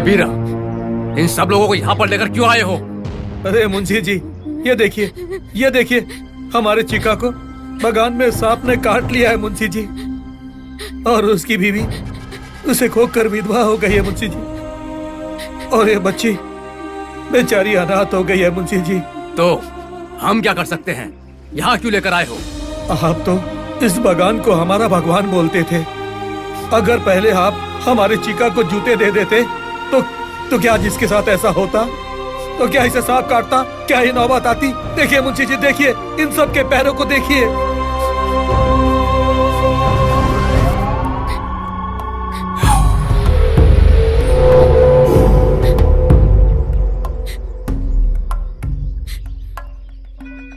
बीरा, इन सब लोगों को यहाँ पर लेकर क्यों आए हो? अरे मुंशी जी, ये देखिए, हमारे चिका को बगान में सांप ने काट लिया है मुंशी जी, और उसकी बीवी उसे खोकर विधवा हो गई है मुंशी जी, और ये बच्ची बेचारी अनाथ हो गई है मुंशी जी। तो हम क्या कर सकते हैं? यहाँ क्यों लेकर आए हो? आप तो इस बगान को हमारा भगवान बोलते थे। अगर पहले आप हमारे चिका को जूते दे देते तो क्या जिसके साथ ऐसा होता? तो क्या इसे सांप काटता? क्या ये नौबत आती? देखिए मुंशी जी, देखिए इन सब के पैरों को देखिए।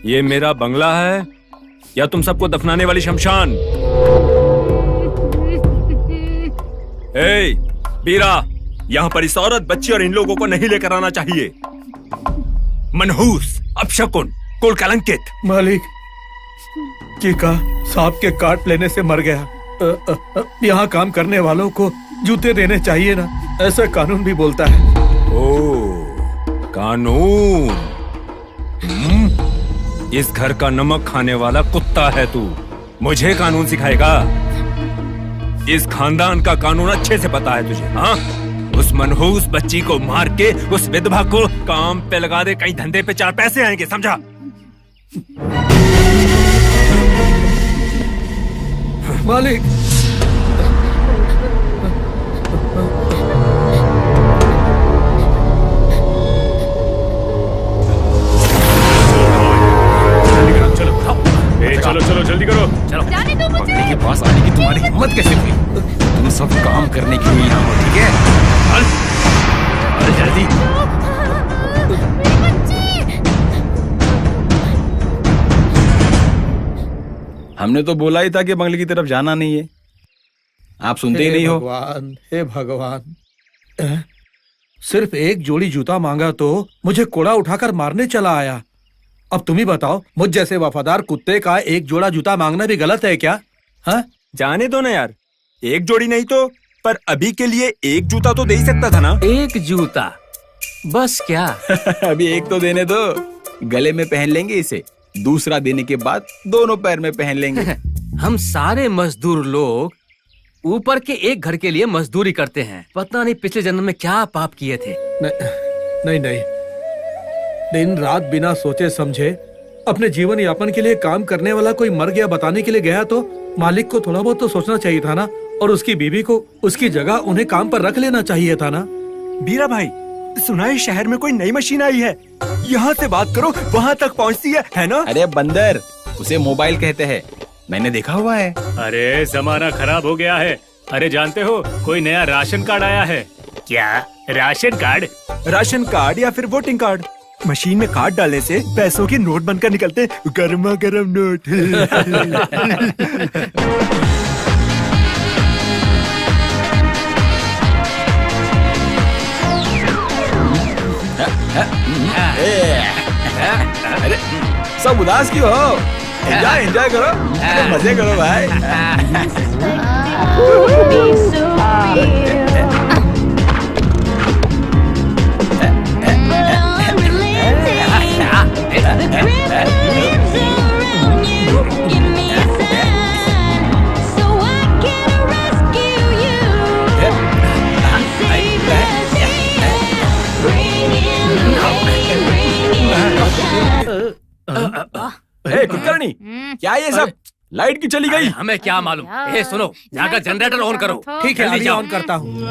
ये मेरा बंगला है या तुम सबको दफनाने वाली शमशान? ए, बीरा, यहाँ पर इस औरत, बच्ची और इन लोगों को नहीं लेकर आना चाहिए। मनहूस, अपशकुन, कुल कलंकित। मालिक, चिका सांप के काट लेने से मर गया। यहाँ काम करने वालों को जूते देने चाहिए ना, ऐसा कानून भी बोलता है। ओ, कानून। इस घर का नमक खाने वाला कुत्ता है तू, मुझे कानून सिखाएगा? इस खानदान का कानून अच्छे से पता है तुझे, हाँ? उस मनहूस बच्ची को मार के उस विधवा को काम पे लगा दे, कहीं धंधे पे 4 पैसे आएंगे, समझा? मालिक, चलो जल्दी करो। चलो। जाने दो मुझे। के पास आने की तुम्हारी हिम्मत कैसे हुई? तुम सब काम करने के लिए यहाँ हो, ठीक है? अरे जल्दी। हमने तो बोला ही था कि बंगले की तरफ जाना नहीं है, आप सुनते ही नहीं हो। भगवान, हे भगवान, सिर्फ एक जोड़ी जूता मांगा तो मुझे कोड़ा उठाकर मारने चला आया। अब तुम ही बताओ, मुझ जैसे वफादार कुत्ते का एक जोड़ा जूता मांगना भी गलत है क्या? हाँ? जाने दो ना यार, एक जोड़ी नहीं तो, पर अभी के लिए एक जूता तो दे ही सकता था ना। एक जूता बस क्या? अभी एक तो देने दो, गले में पहन लेंगे इसे, दूसरा देने के बाद दोनों पैर में पहन लेंगे। हम सारे मजदूर लोग ऊपर के एक घर के लिए मजदूरी करते हैं। पता नहीं पिछले जन्म में क्या पाप किए थे। नहीं, दिन रात बिना सोचे समझे अपने जीवन यापन के लिए काम करने वाला कोई मर गया बताने के लिए गया तो मालिक को थोड़ा बहुत तो सोचना चाहिए था ना, और उसकी बीवी को उसकी जगह उन्हें काम पर रख लेना चाहिए था ना। बीरा भाई, सुना है शहर में कोई नई मशीन आई है, यहाँ से बात करो वहाँ तक पहुँचती है ना? अरे बंदर, उसे मोबाइल कहते हैं, मैंने देखा हुआ है। अरे जमाना खराब हो गया है। अरे जानते हो, कोई नया राशन कार्ड आया है। क्या राशन कार्ड? राशन कार्ड या फिर वोटिंग कार्ड। मशीन में कार्ड डालने से पैसों के नोट बनकर निकलते, गर्मा गर्म नोट। अरे सब उदास क्यों हो? एंजॉय करो, मजे करो भाई। कुलकर्णी, क्या ये सब? लाइट की चली गई? हमें क्या मालूम। सुनो, जाकर जनरेटर ऑन करो। ठीक है, अभी ऑन करता हूँ।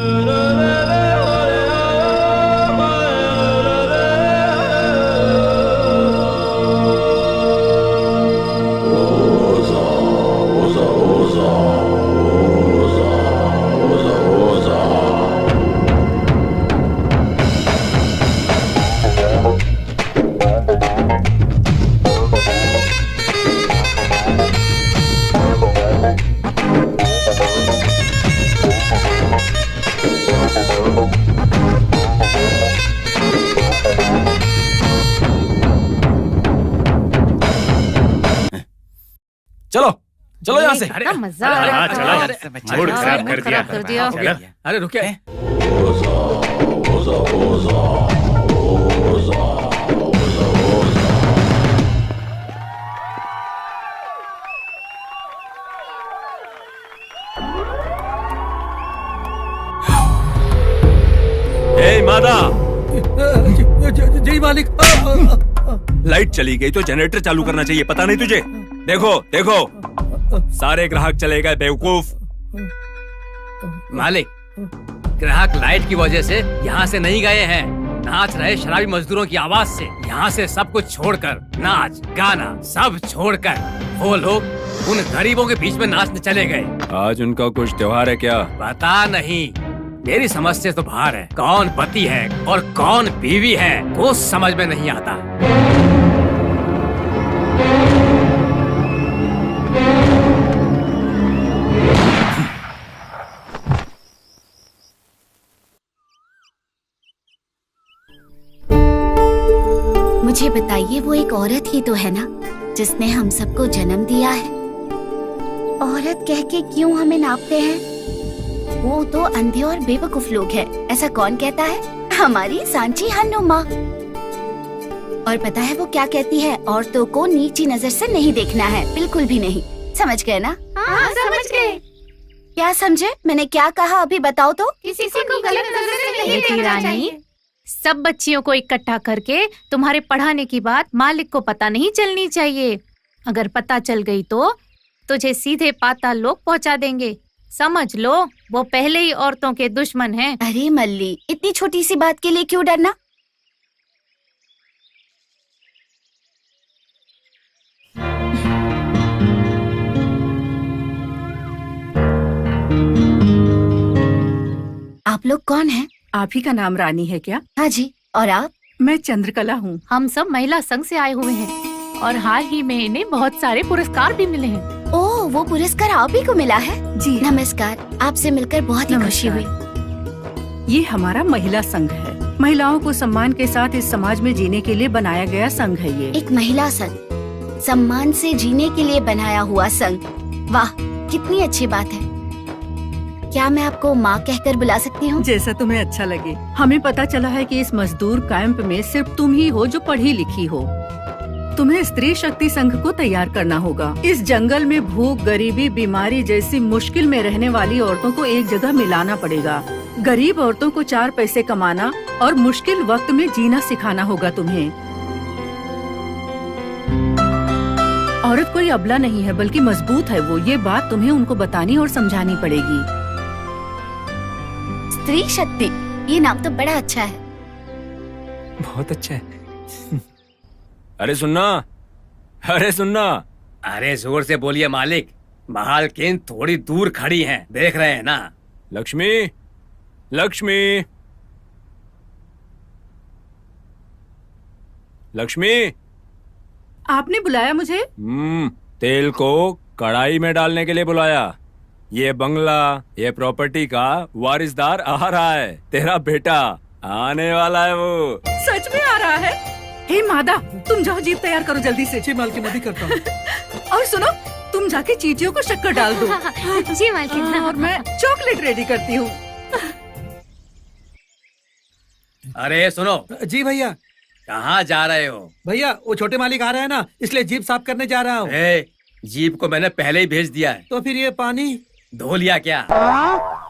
चलो यहाँ से। मजा आ रहा है। चला, मूड खराब कर दिया। अरे रुके। ए मादा, जी मालिक। लाइट चली गई तो जनरेटर चालू करना चाहिए, पता नहीं तुझे? देखो देखो, सारे ग्राहक चले गए बेवकूफ। मालिक, ग्राहक लाइट की वजह से यहाँ से नहीं गए हैं, नाच रहे शराबी मजदूरों की आवाज से। यहाँ से सब कुछ छोड़कर, नाच गाना सब छोड़कर वो लोग उन गरीबों के बीच में नाचने चले गए। आज उनका कुछ त्योहार है क्या? पता नहीं, मेरी समझ से तो बाहर है। कौन पति है और कौन बीवी है वो समझ में नहीं आता। मुझे बताइए, वो एक औरत ही तो है ना जिसने हम सबको जन्म दिया है। औरत कह के क्यों हमें नापते हैं? वो तो अंधे और बेवकूफ लोग हैं, ऐसा कौन कहता है? हमारी सांची हनुमा। और पता है वो क्या कहती है? औरतों को नीची नजर से नहीं देखना है, बिल्कुल भी नहीं। समझ गए ना? हाँ, समझ गए। क्या समझे? मैंने क्या कहा अभी बताओ तो? किसी को गलत नजर से नहीं बेटी देखना रानी, चाहिए। सब बच्चियों को इकट्ठा करके तुम्हारे पढ़ाने की बात मालिक को पता नहीं चलनी चाहिए। अगर पता चल गई तो तुझे सीधे पाताल लोक पहुंचा देंगे। समझ लो, वो पहले ही औरतों के दुश्मन हैं। अरे मल्ली, इतनी छोटी सी बात के लिए क्यों डरना? आप लोग कौन हैं? आप ही का नाम रानी है क्या? हाँ जी। और आप? मैं चंद्रकला हूँ। हम सब महिला संघ से आए हुए हैं और हाल ही में इन्हें बहुत सारे पुरस्कार भी मिले हैं। ओह, वो पुरस्कार आप ही को मिला है? जी। नमस्कार, आपसे मिलकर बहुत ही खुशी हुई। ये हमारा महिला संघ है। महिलाओं को सम्मान के साथ इस समाज में जीने के लिए बनाया गया संघ है ये। एक महिला संघ, सम्मान से जीने के लिए बनाया हुआ संघ। वाह, कितनी अच्छी बात है। क्या मैं आपको माँ कहकर बुला सकती हूँ? जैसा तुम्हें अच्छा लगे। हमें पता चला है कि इस मजदूर कैंप में सिर्फ तुम ही हो जो पढ़ी लिखी हो। तुम्हें स्त्री शक्ति संघ को तैयार करना होगा। इस जंगल में भूख, गरीबी, बीमारी जैसी मुश्किल में रहने वाली औरतों को एक जगह मिलाना पड़ेगा। गरीब औरतों को 4 पैसे कमाना और मुश्किल वक्त में जीना सिखाना होगा तुम्हें। औरत कोई अबला नहीं है, बल्कि मजबूत है वो। ये बात तुम्हें उनको बतानी और समझानी पड़ेगी। स्त्री शक्ति, ये नाम तो बड़ा अच्छा है। बहुत अच्छा है। अरे सुनना, अरे सुनना। अरे जोर से बोलिए मालिक, महालकिन थोड़ी दूर खड़ी हैं, देख रहे हैं ना? लक्ष्मी, लक्ष्मी, लक्ष्मी। आपने बुलाया मुझे? तेल को कढ़ाई में डालने के लिए बुलाया। ये बंगला, ये प्रॉपर्टी का वारिसदार आ रहा है। तेरा बेटा आने वाला है वो। सच में आ रहा है? हे मादा, तुम जाओ, जीप तैयार करो जल्दी से। जी मालकिन, अभी करता हूँ। और सुनो, तुम जाके चींटियों को शक्कर डाल दो। जी मालकिन। और मैं चॉकलेट रेडी करती हूँ। अरे सुनो। जी भैया। कहाँ जा रहे हो? भैया, वो छोटे मालिक आ रहे हैं ना, इसलिए जीप साफ करने जा रहा हूँ। जीप को मैंने पहले ही भेज दिया है। तो फिर ये पानी धो लिया क्या?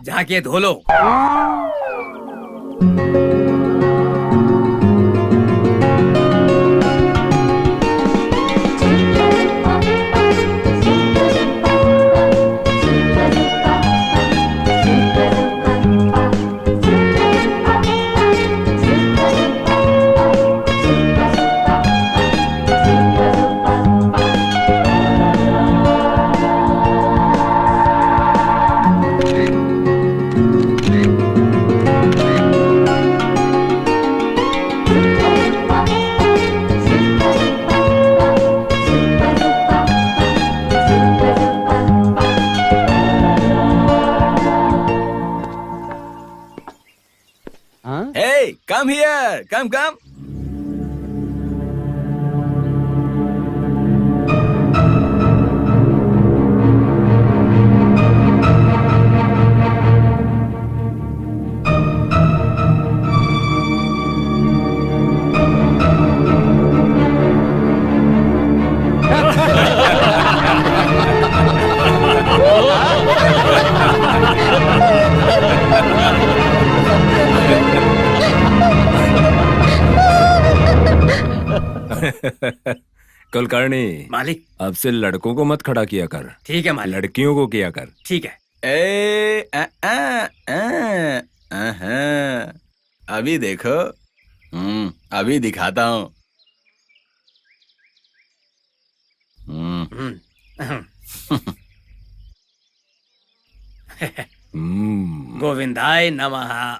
जाके धो लो। Hey, come here. Come, come. Kulkarni, मालिक। अब से लड़कों को मत खड़ा किया कर, ठीक है मालिक। लड़कियों को किया कर। ठीक है। अभी देखो, अभी दिखाता हूँ। गोविंदाय नमः।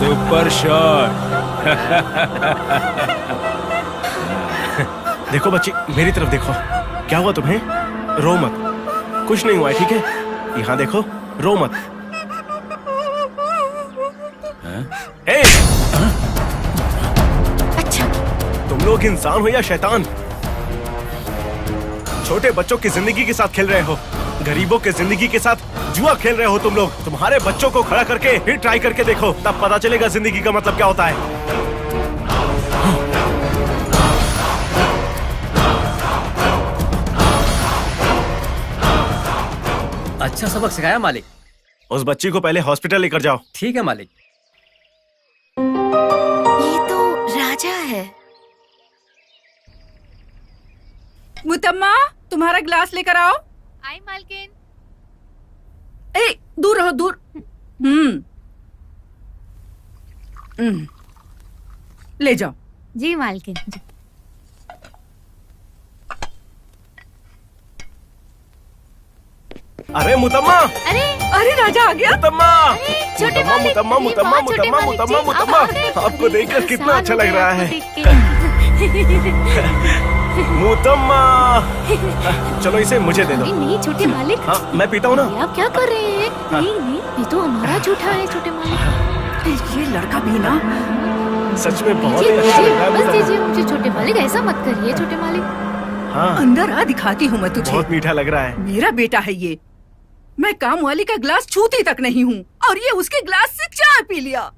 Super shot. देखो बच्ची, मेरी तरफ देखो। क्या हुआ तुम्हें? रो मत, कुछ नहीं हुआ है, ठीक है? यहाँ देखो, रो मत। ए! अच्छा, तुम लोग इंसान हो या शैतान? छोटे बच्चों की जिंदगी के साथ खेल रहे हो, गरीबों के जिंदगी के साथ जुआ खेल रहे हो तुम लोग। तुम्हारे बच्चों को खड़ा करके फिर ट्राई करके देखो, तब पता चलेगा जिंदगी का मतलब क्या होता है। अच्छा सबक सिखाया मालिक। उस बच्ची को पहले हॉस्पिटल लेकर जाओ। ठीक है मालिक। ये तो राजा है। मुतम्मा, तुम्हारा ग्लास लेकर आओ। आई मालकिन। ए, दूर रहो, दूर। ले जाओ। जी मालकिन जी। अरे मुतम्मा, अरे राजा आ गया। मुतम्मा, छोटे मुतम्मा, मुतम्मा, मुतम्मा, मुतम्मा, मुतम्मा, आपको देखकर कितना अच्छा लग रहा है। मुतम्मा, चलो इसे मुझे दे दो। नहीं छोटे मालिक। हाँ, मैं पीता हूँ ना। आप क्या कर रहे हैं? नहीं नहीं, ये तो हमारा झूठा है छोटे मालिक। ये लड़का भी ना सच में बहुत ही अच्छा लग रहा है। बस दीजिए मुझे छोटे मालिक, ऐसा मत करिए छोटे मालिक। हाँ, अंदर आ, दिखाती हूँ मैं तुझे। बहुत मीठा लग रहा है। मेरा बेटा है ये। मैं काम वाली का ग्लास छूती तक नहीं हूँ और ये उसके ग्लास से चाय पी लिया।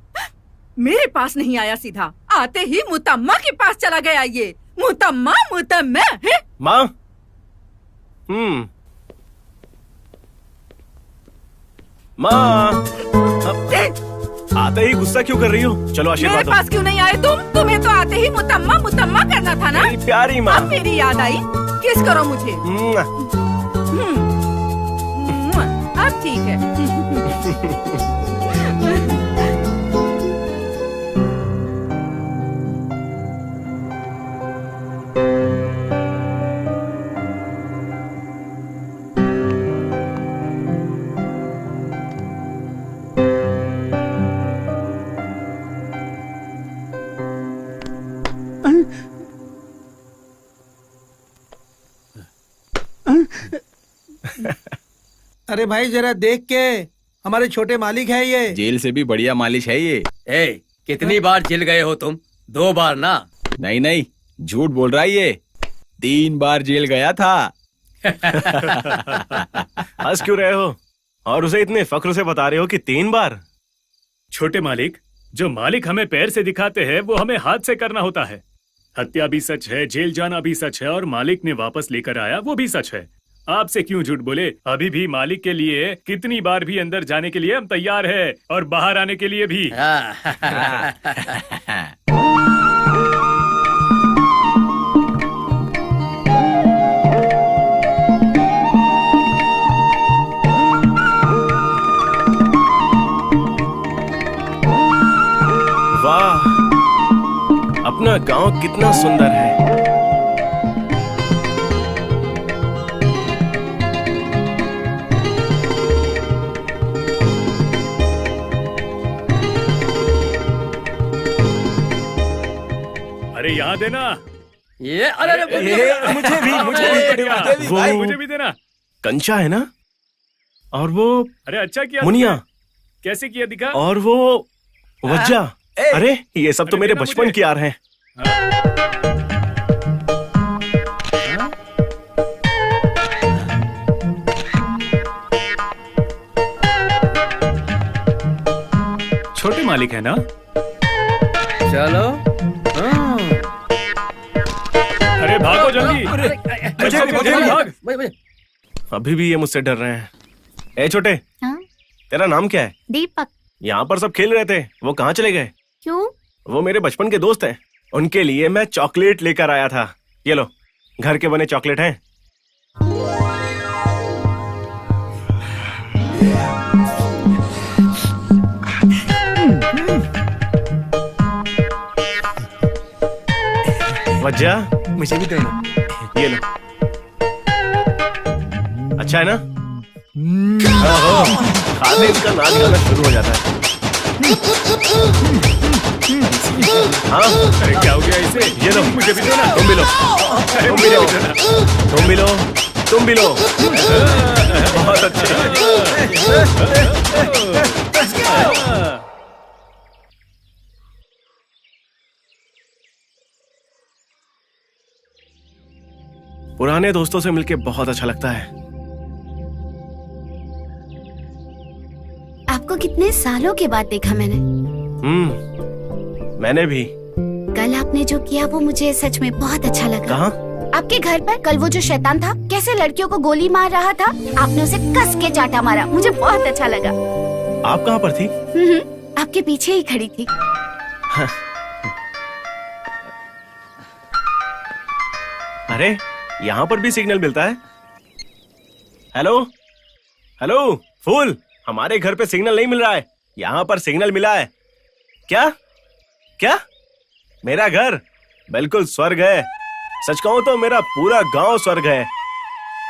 मेरे पास नहीं आया, सीधा आते ही मुतम्मा के पास चला गया। ये मुतम्मा मुतम्मा है। माँ, माँ, आते ही गुस्सा क्यों कर रही हो? चलो आशीर्वाद मेरे दो। पास क्यों नहीं आए तुम? तुम्हें तो आते ही मुतम्मा मुतम्मा करना था ना। मेरी प्यारी माँ। अब मेरी याद आई, किस करो मुझे। अब ठीक है। अरे भाई जरा देख के, हमारे छोटे मालिक है ये। जेल से भी बढ़िया मालिश है ये। ए, कितनी बार जेल गए हो तुम? 2 बार ना? नहीं नहीं, झूठ बोल रहा है ये। 3 बार जेल गया था। हंस क्यों रहे हो? और उसे इतने फक्र से बता रहे हो कि 3 बार? छोटे मालिक, जो मालिक हमें पैर से दिखाते हैं वो हमें हाथ से करना होता है। हत्या भी सच है, जेल जाना भी सच है, और मालिक ने वापस लेकर आया वो भी सच है। आपसे क्यों झूठ बोले? अभी भी मालिक के लिए कितनी बार भी अंदर जाने के लिए हम तैयार है, और बाहर आने के लिए भी। वाह, अपना गांव कितना सुंदर है। अरे यहाँ देना। ये अरे मुझे भी, मुझे भी देना। कंचा है ना? और वो अरे अच्छा किया मुनिया। कैसे किया दिखा? और वो वज्जा। अरे ये सब तो मेरे बचपन की यार हैं। छोटे मालिक है ना? चलो। अरे भागो जल्दी। भाग। अभी भी ये मुझसे डर रहे हैं। ए छोटे, हाँ? तेरा नाम क्या है? दीपक। यहाँ पर सब खेल रहे थे, वो कहाँ चले गए? क्यों? वो मेरे बचपन के दोस्त हैं। उनके लिए मैं चॉकलेट लेकर आया था। ये लो, घर के बने चॉकलेट हैं। वज्जा, मुझे भी दो ना। ये लो। अच्छा है ना? खाने का नाच गाना शुरू हो जाता है। हाँ, अरे क्या हो गया इसे? ये लो, मुझे भी दो ना। तुम भी लो, तुम भी लो, तुम भी लो, तुम भी लो। बहुत अच्छे। पुराने दोस्तों से मिलके बहुत अच्छा लगता है। आपको कितने सालों के बाद देखा मैंने। मैंने भी। कल आपने जो किया वो मुझे सच में बहुत अच्छा लगा। कहाँ? आपके घर पर कल वो जो शैतान था कैसे लड़कियों को गोली मार रहा था, आपने उसे कस के चाटा मारा, मुझे बहुत अच्छा लगा। आप कहाँ पर थी? आपके पीछे ही खड़ी थी। अरे यहाँ पर भी सिग्नल मिलता है। हेलो हेलो फूल, हमारे घर पे सिग्नल नहीं मिल रहा है, यहाँ पर सिग्नल मिला है। क्या क्या? मेरा घर बिल्कुल स्वर्ग है। सच कहूं तो मेरा पूरा गांव स्वर्ग है।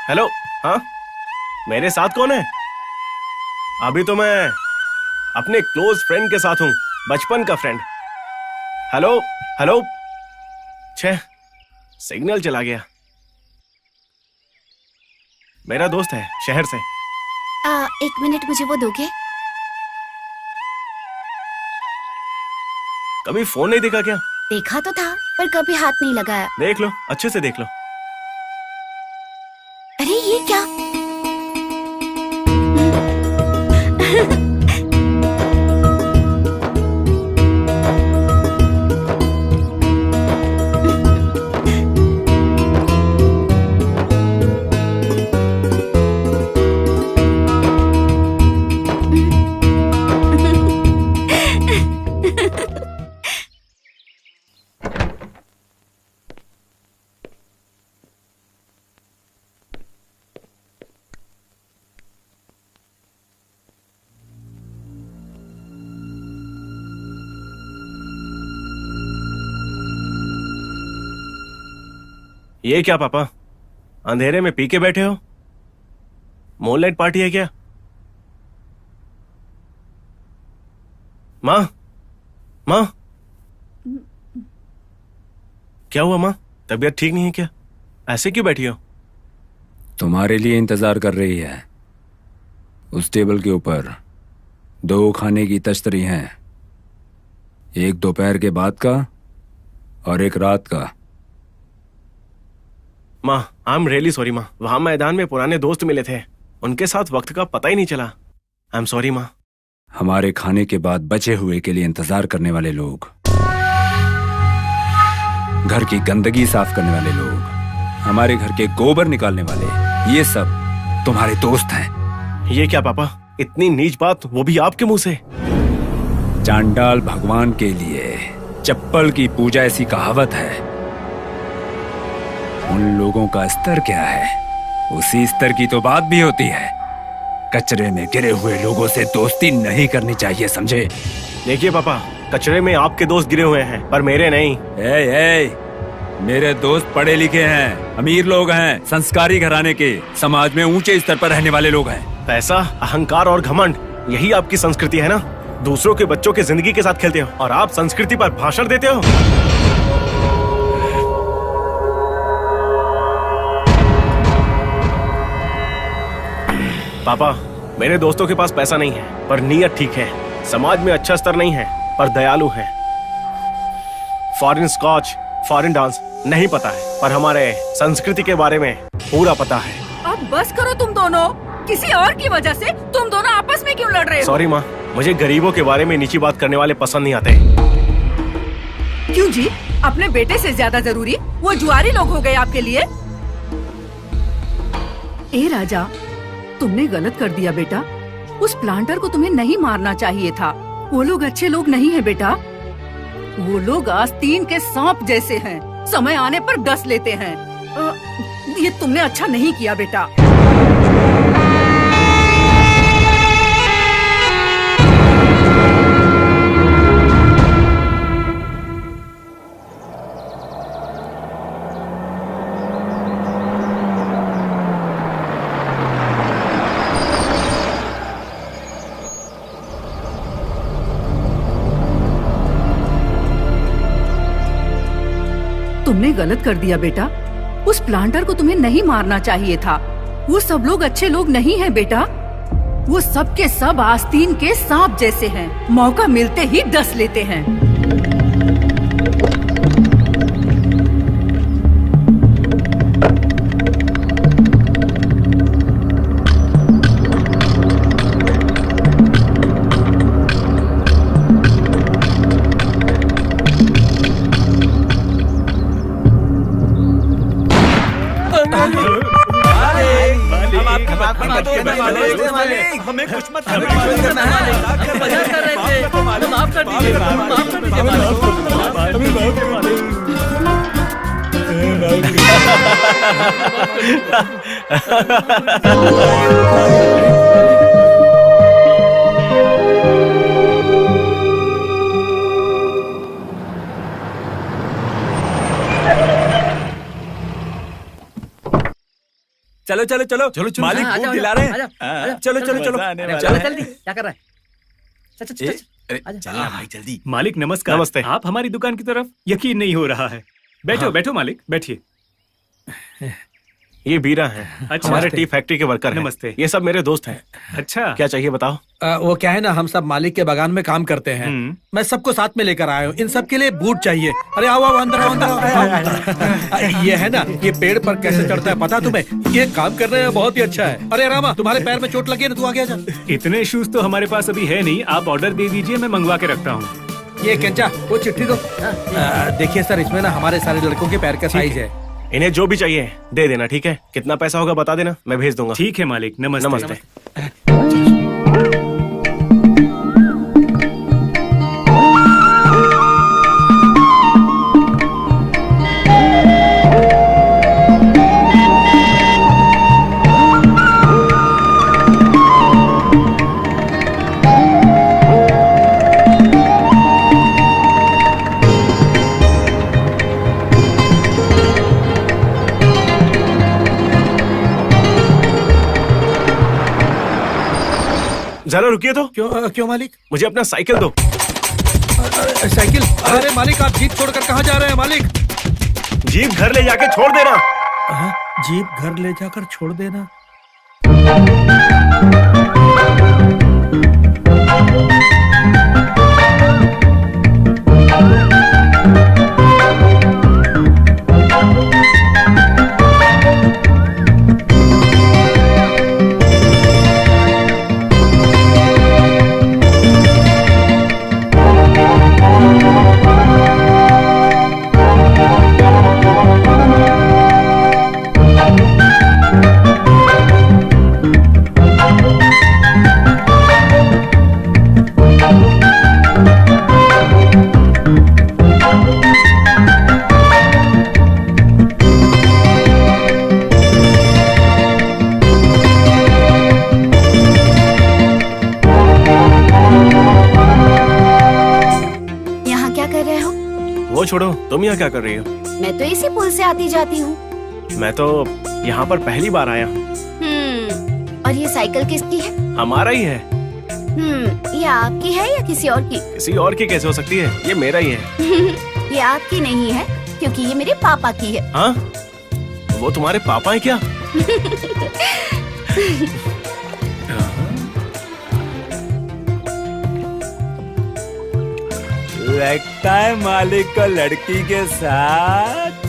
हेलो, हाँ, मेरे साथ कौन है? अभी तो मैं अपने क्लोज फ्रेंड के साथ हूं, बचपन का फ्रेंड। हेलो हेलो, छे सिग्नल चला गया। मेरा दोस्त है शहर से। 1 मिनट मुझे वो दोगे? कभी फोन नहीं देखा क्या? देखा तो था पर कभी हाथ नहीं लगाया। देख लो, अच्छे से देख लो। अरे ये क्या? ये क्या पापा, अंधेरे में पी के बैठे हो? मूनलाइट पार्टी है क्या? माँ, माँ, क्या हुआ माँ? तबीयत ठीक नहीं है क्या? ऐसे क्यों बैठी हो? तुम्हारे लिए इंतजार कर रही है। उस टेबल के ऊपर 2 खाने की तश्तरी हैं, एक दोपहर के बाद का और एक रात का। माँ, आई एम रियली सॉरी माँ। वहां मैदान में पुराने दोस्त मिले थे, उनके साथ वक्त का पता ही नहीं चला। आई एम सॉरी माँ। हमारे खाने के बाद बचे हुए के लिए इंतजार करने वाले लोग, घर की गंदगी साफ करने वाले लोग, हमारे घर के गोबर निकालने वाले, ये सब तुम्हारे दोस्त हैं। ये क्या पापा, इतनी नीच बात, वो भी आपके मुंह से? चांडाल भगवान के लिए चप्पल की पूजा ऐसी कहावत है। उन लोगों का स्तर क्या है, उसी स्तर की तो बात भी होती है। कचरे में गिरे हुए लोगों से दोस्ती नहीं करनी चाहिए, समझे? देखिए पापा, कचरे में आपके दोस्त गिरे हुए हैं पर मेरे नहीं। मेरे दोस्त पढ़े लिखे हैं, अमीर लोग हैं, संस्कारी घराने के, समाज में ऊंचे स्तर पर रहने वाले लोग हैं। पैसा, अहंकार और घमंड, यही आपकी संस्कृति है ना? दूसरों के बच्चों की जिंदगी के साथ खेलते हो और आप संस्कृति पर भाषण देते हो। पापा, मेरे दोस्तों के पास पैसा नहीं है पर नीयत ठीक है। समाज में अच्छा स्तर नहीं है पर दयालु हैं। फॉरेन स्कॉच, फॉरेन डांस नहीं पता है, पर हमारे संस्कृति के बारे में पूरा पता है। अब बस करो तुम दोनों। किसी और की वजह से तुम दोनों आपस में क्यों लड़ रहे हो? सॉरी माँ, मुझे गरीबों के बारे में नीची बात करने वाले पसंद नहीं आते। क्यों जी? अपने बेटे से ज्यादा जरूरी वो जुआरी लोग हो गए आपके लिए? ए राजा, तुमने गलत कर दिया बेटा। उस प्लांटर को तुम्हें नहीं मारना चाहिए था। वो लोग अच्छे लोग नहीं है बेटा। वो लोग आस्तीन के सांप जैसे हैं, समय आने पर डस लेते हैं। ये तुमने अच्छा नहीं किया बेटा। तुमने गलत कर दिया बेटा। उस प्लांटर को तुम्हें नहीं मारना चाहिए था। वो सब लोग अच्छे लोग नहीं हैं बेटा। वो सब के सब आस्तीन के सांप जैसे हैं, मौका मिलते ही डस लेते हैं। हमें कुछ मत करना है। मजाक कर रहे थे। माफ कर दीजिए, माफ कर चलो चलो चलो चलो चलो, मालिक भूख दिला रहे हैं। चलो चलो चलो चलो जल्दी, क्या कर रहा है? चल चल चल चल ना भाई जल्दी। मालिक नमस्कार। नमस्ते। आप हमारी दुकान की तरफ यकीन नहीं हो रहा है। बैठो बैठो मालिक, बैठिए। ये बीरा है, अच्छा। हमारे टी फैक्ट्री के वर्कर हैं। नमस्ते। ये सब मेरे दोस्त हैं। अच्छा, क्या चाहिए बताओ? वो क्या है ना, हम सब मालिक के बागान में काम करते हैं। मैं सबको साथ में लेकर आया हूँ। इन सब के लिए बूट चाहिए। अरे आओ आओ, अंदर आओ, अंदर आओ। ये है ना, ये पेड़ पर कैसे चढ़ता है पता तुम्हें? ये काम करने में बहुत ही अच्छा है। अरे रामा, तुम्हारे पैर में चोट लगी है ना, तू आगे आ जा। इतने शूज तो हमारे पास अभी है नहीं। आप ऑर्डर दे दीजिए, मैं मंगवा के रखता हूँ। ये केंचा, वो चिट्ठी दो। देखिए सर, इसमें ना हमारे सारे लड़कों के पैर का साइज है। इन्हें जो भी चाहिए दे देना, ठीक है? कितना पैसा होगा बता देना, मैं भेज दूंगा। ठीक है मालिक, नमस्ते। नमस्ते। जरा रुकिए तो। क्यों मालिक? मुझे अपना साइकिल दो। साइकिल? अरे मालिक, आप जीप छोड़कर कहाँ जा रहे हैं मालिक? जीप घर ले जाके छोड़ देना। जीप घर ले जाकर छोड़ देना? वो छोड़ो, तुम यहाँ क्या कर रही हो? मैं तो इसी पुल से आती जाती हूँ। मैं तो यहाँ पर पहली बार आया हूँ। और ये साइकिल किसकी है? हमारा ही है। ये आपकी है या किसी और की? किसी और की कैसे हो सकती है? ये मेरा ही है। ये आपकी नहीं है, क्योंकि ये मेरे पापा की है। हाँ? वो तुम्हारे पापा है क्या? लगता है मालिक को लड़की के साथ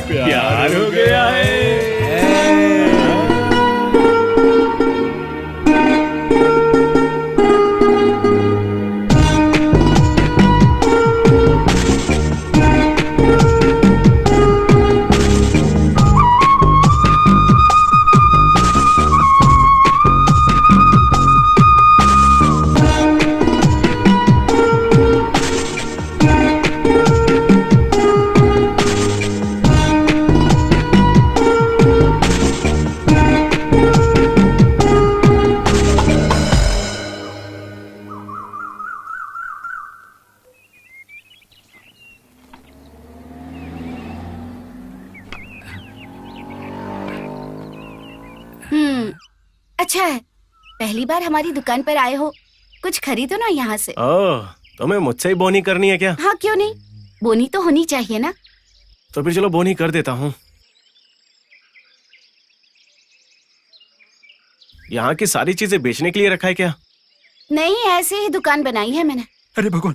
प्यार हो गया है। अच्छा है, पहली बार हमारी दुकान पर आए हो, कुछ खरीदो ना यहाँ से। ओह, तुम्हें मुझसे ही बोनी करनी है क्या? हाँ क्यों नहीं, बोनी तो होनी चाहिए ना। तो फिर चलो बोनी कर देता हूँ। यहाँ की सारी चीजें बेचने के लिए रखा है क्या? नहीं, ऐसे ही दुकान बनाई है मैंने। अरे भगवान,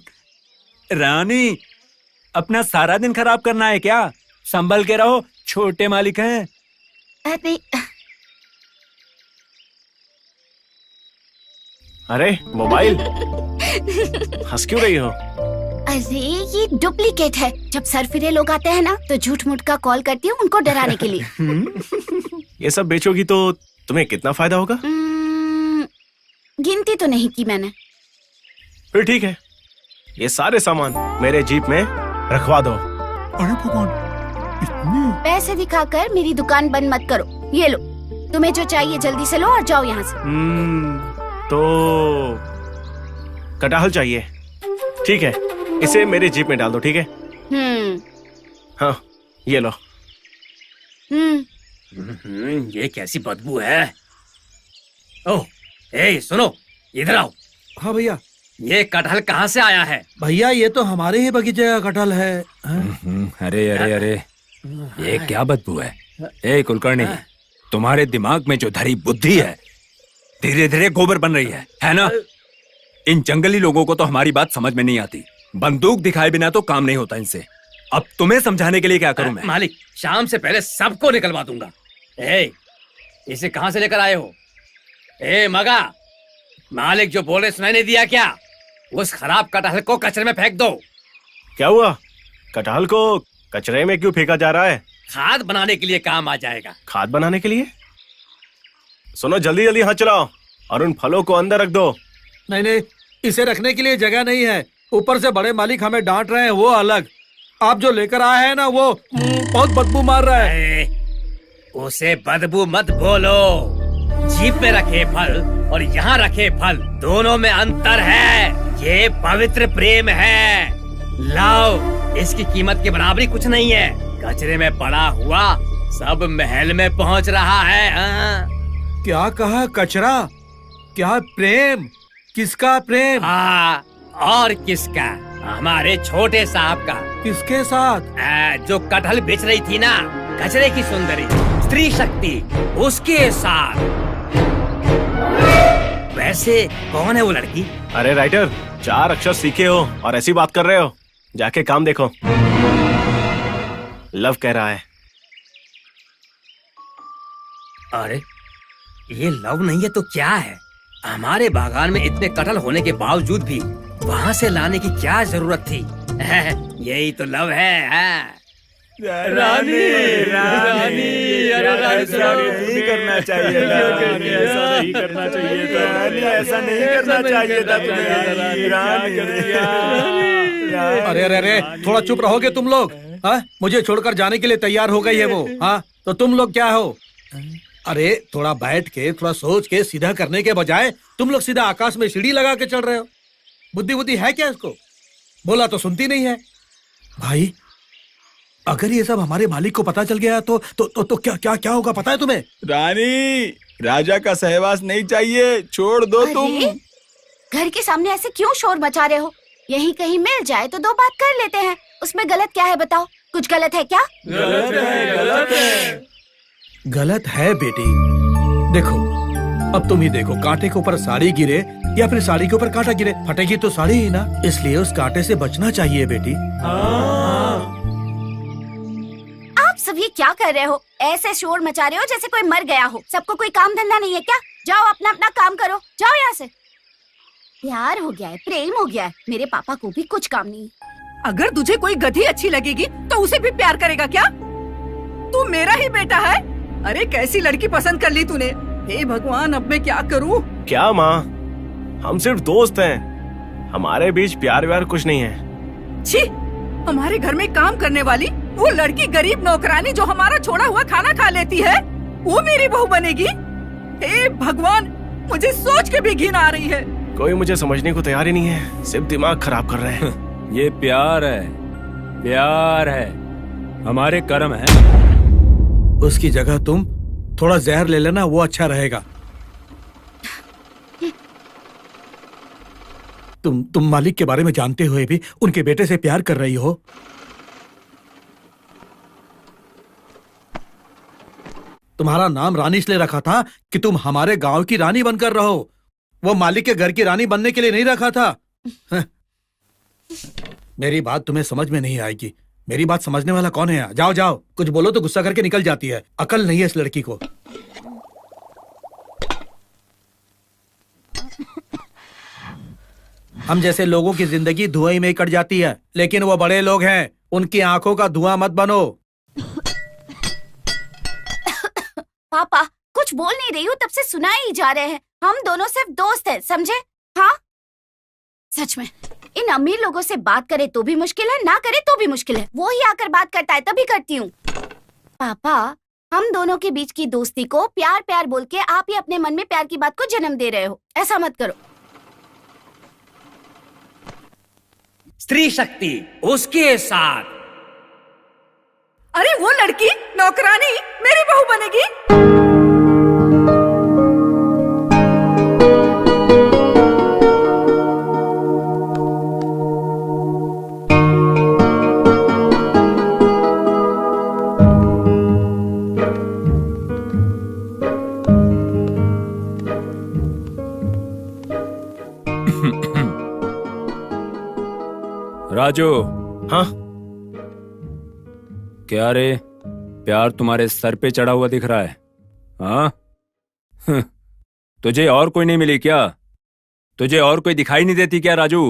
रानी अपना सारा दिन खराब करना है क्या? संभल के रहो, छोटे मालिक हैं। अरे मोबाइल, हंस क्यों रही हो? अरे ये डुप्लीकेट है। जब सर फिरे लोग आते हैं ना तो झूठ मूठ का कॉल करती हूँ उनको डराने के लिए। ये सब बेचोगी तो तुम्हें कितना फायदा होगा? गिनती तो नहीं की मैंने। फिर ठीक है, ये सारे सामान मेरे जीप में रखवा दो। अरे भगवान, पैसे दिखाकर मेरी दुकान बंद मत करो। ये लो, तुम्हें जो चाहिए जल्दी से लो और जाओ यहाँ से। तो कटहल चाहिए, ठीक है, इसे मेरे जीप में डाल दो, ठीक है? हाँ, ये लो। ये कैसी बदबू है? ओह, ए सुनो, इधर आओ। हाँ भैया। ये कटहल कहाँ से आया है? भैया ये तो हमारे ही बगीचे का कटहल है। अरे अरे अरे, ये क्या बदबू है? ए कुलकर्णी, तुम्हारे दिमाग में जो धरी बुद्धि है धीरे धीरे गोबर बन रही है ना? इन जंगली लोगों को तो हमारी बात समझ में नहीं आती। बंदूक दिखाए बिना तो काम नहीं होता इनसे। अब तुम्हें समझाने के लिए क्या करूं मैं? मालिक, शाम से पहले सबको निकलवा दूंगा। इसे कहां से लेकर आए हो? मगा, मालिक जो बोल रहे सुनाई नहीं दिया क्या? उस खराब कटहल को कचरे में फेंक दो। क्या हुआ? कटहल को कचरे में क्यों फेंका जा रहा है? खाद बनाने के लिए काम आ जाएगा। खाद बनाने के लिए? सुनो, जल्दी जल्दी हाथ चलाओ और उन फलों को अंदर रख दो। नहीं नहीं, इसे रखने के लिए जगह नहीं है। ऊपर से बड़े मालिक हमें डांट रहे हैं, वो अलग। आप जो लेकर आए हैं ना वो बहुत बदबू मार रहा है। उसे बदबू मत बोलो। जीप में रखे फल और यहाँ रखे फल, दोनों में अंतर है। ये पवित्र प्रेम है। लाओ, इसकी कीमत के बराबरी कुछ नहीं है। कचरे में पड़ा हुआ सब महल में पहुँच रहा है। क्या कहा? कचरा? क्या प्रेम? किसका प्रेम? और किसका? हमारे छोटे साहब का। किसके साथ? जो कटहल बेच रही थी ना, कचरे की सुंदरी स्त्री शक्ति, उसके साथ। वैसे कौन है वो लड़की? अरे राइटर, 4 अक्षर सीखे हो और ऐसी बात कर रहे हो? जाके काम देखो। लव कह रहा है। अरे ये लव नहीं है तो क्या है? हमारे बागान में इतने कटहल होने के बावजूद भी वहाँ से लाने की क्या जरूरत थी? यही तो लव है। रानी, रानी, ऐसा नहीं करना चाहिए था। ऐसा नहीं करना चाहिए था। ऐसा नहीं करना चाहिए था तुम्हें। अरे अरे अरे, थोड़ा चुप रहोगे तुम लोग? हाँ, मुझे छोड़कर जाने के लिए तैयार हो गई है वो। हाँ, तो तुम लोग क्या हो? अरे थोड़ा बैठ के, थोड़ा सोच के सीधा करने के बजाय तुम लोग सीधा आकाश में सीढ़ी लगा के चल रहे हो। बुद्धि है क्या इसको? बोला तो सुनती नहीं है। भाई, अगर ये सब हमारे मालिक को पता चल गया तो क्या क्या क्या होगा पता है तुम्हें? रानी, राजा का सहवास नहीं चाहिए, छोड़ दो तुम। घर के सामने ऐसे क्यों शोर मचा रहे हो? यहीं कहीं मिल जाए तो 2 बात कर लेते हैं। उसमें गलत क्या है बताओ? कुछ गलत है क्या? गलत है, गलत है। गलत है बेटी। देखो, अब तुम ही देखो, कांटे के ऊपर साड़ी गिरे या फिर साड़ी के ऊपर कांटा गिरे, फटेगी तो साड़ी ही ना। इसलिए उस कांटे से बचना चाहिए बेटी। आप सब ये क्या कर रहे हो? ऐसे शोर मचा रहे हो जैसे कोई मर गया हो। सबको कोई काम धंधा नहीं है क्या? जाओ अपना अपना काम करो, जाओ यहाँ से। प्यार हो गया है, प्रेम हो गया है, मेरे पापा को भी कुछ काम नहीं। अगर तुझे कोई गधी अच्छी लगेगी तो उसे भी प्यार करेगा क्या? तू मेरा ही बेटा है। अरे कैसी लड़की पसंद कर ली तूने। हे भगवान, अब मैं क्या करूं? क्या माँ, हम सिर्फ दोस्त हैं, हमारे बीच प्यार व्यार कुछ नहीं है। छी, हमारे घर में काम करने वाली वो लड़की गरीब नौकरानी जो हमारा छोड़ा हुआ खाना खा लेती है, वो मेरी बहू बनेगी? हे भगवान, मुझे सोच के भी घिन आ रही है। कोई मुझे समझने को तैयार ही नहीं है, सिर्फ दिमाग खराब कर रहे हैं। ये प्यार है, प्यार है, हमारे कर्म है। उसकी जगह तुम थोड़ा जहर ले लेना, वो अच्छा रहेगा। तुम मालिक के बारे में जानते हुए भी उनके बेटे से प्यार कर रही हो। तुम्हारा नाम रानी इसलिए रखा था कि तुम हमारे गांव की रानी बनकर रहो, वो मालिक के घर की रानी बनने के लिए नहीं रखा था। मेरी बात तुम्हें समझ में नहीं आएगी। मेरी बात समझने वाला कौन है? जाओ जाओ, कुछ बोलो तो गुस्सा करके निकल जाती है। अकल नहीं है इस लड़की को। हम जैसे लोगों की जिंदगी धुआं में ही कट जाती है, लेकिन वो बड़े लोग हैं, उनकी आंखों का धुआं मत बनो। पापा कुछ बोल नहीं रही हूँ, तब से सुनाए ही जा रहे हैं। हम दोनों सिर्फ दोस्त हैं, समझे? हाँ, सच में इन अमीर लोगों से बात करे तो भी मुश्किल है, ना करे तो भी मुश्किल है। वो ही आकर बात करता है तभी करती हूँ। पापा, हम दोनों के बीच की दोस्ती को प्यार प्यार बोल के आप ही अपने मन में प्यार की बात को जन्म दे रहे हो। ऐसा मत करो। स्त्री शक्ति उसके साथ। अरे वो लड़की नौकरानी मेरी बहू बनेगी? राजू। हाँ? क्या रे, प्यार तुम्हारे सर पे चढ़ा हुआ दिख रहा है? हाँ? तुझे और कोई नहीं मिली क्या? तुझे और कोई दिखाई नहीं देती क्या राजू?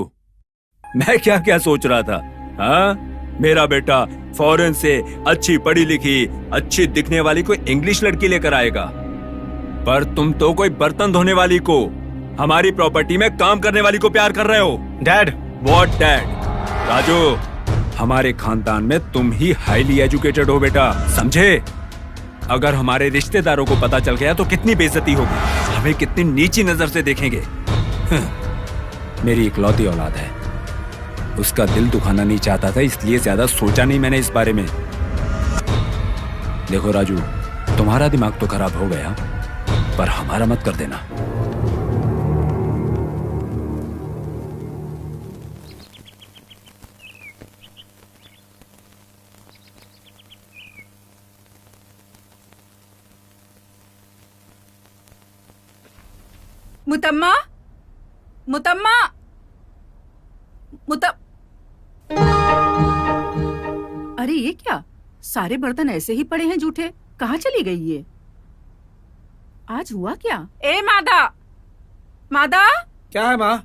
मैं क्या क्या सोच रहा था। हाँ, मेरा बेटा फॉरेन से अच्छी पढ़ी लिखी अच्छी दिखने वाली कोई इंग्लिश लड़की लेकर आएगा, पर तुम तो कोई बर्तन धोने वाली को, हमारी प्रॉपर्टी में काम करने वाली को प्यार कर रहे हो। डैड। What dad? राजू, हमारे खानदान में तुम ही हाईली एजुकेटेड हो बेटा, समझे? अगर हमारे रिश्तेदारों को पता चल गया तो कितनी बेइज्जती होगी, हमें कितनी नीची नजर से देखेंगे। मेरी इकलौती औलाद है, उसका दिल दुखाना नहीं चाहता था, इसलिए ज्यादा सोचा नहीं मैंने इस बारे में। देखो राजू, तुम्हारा दिमाग तो खराब हो गया, पर हमारा मत कर देना। मुतम्मा, मुतम्मा, अरे ये क्या, सारे बर्तन ऐसे ही पड़े हैं जूठे। कहाँ चली गई ये? आज हुआ क्या? ए मादा, मादा। क्या है माँ?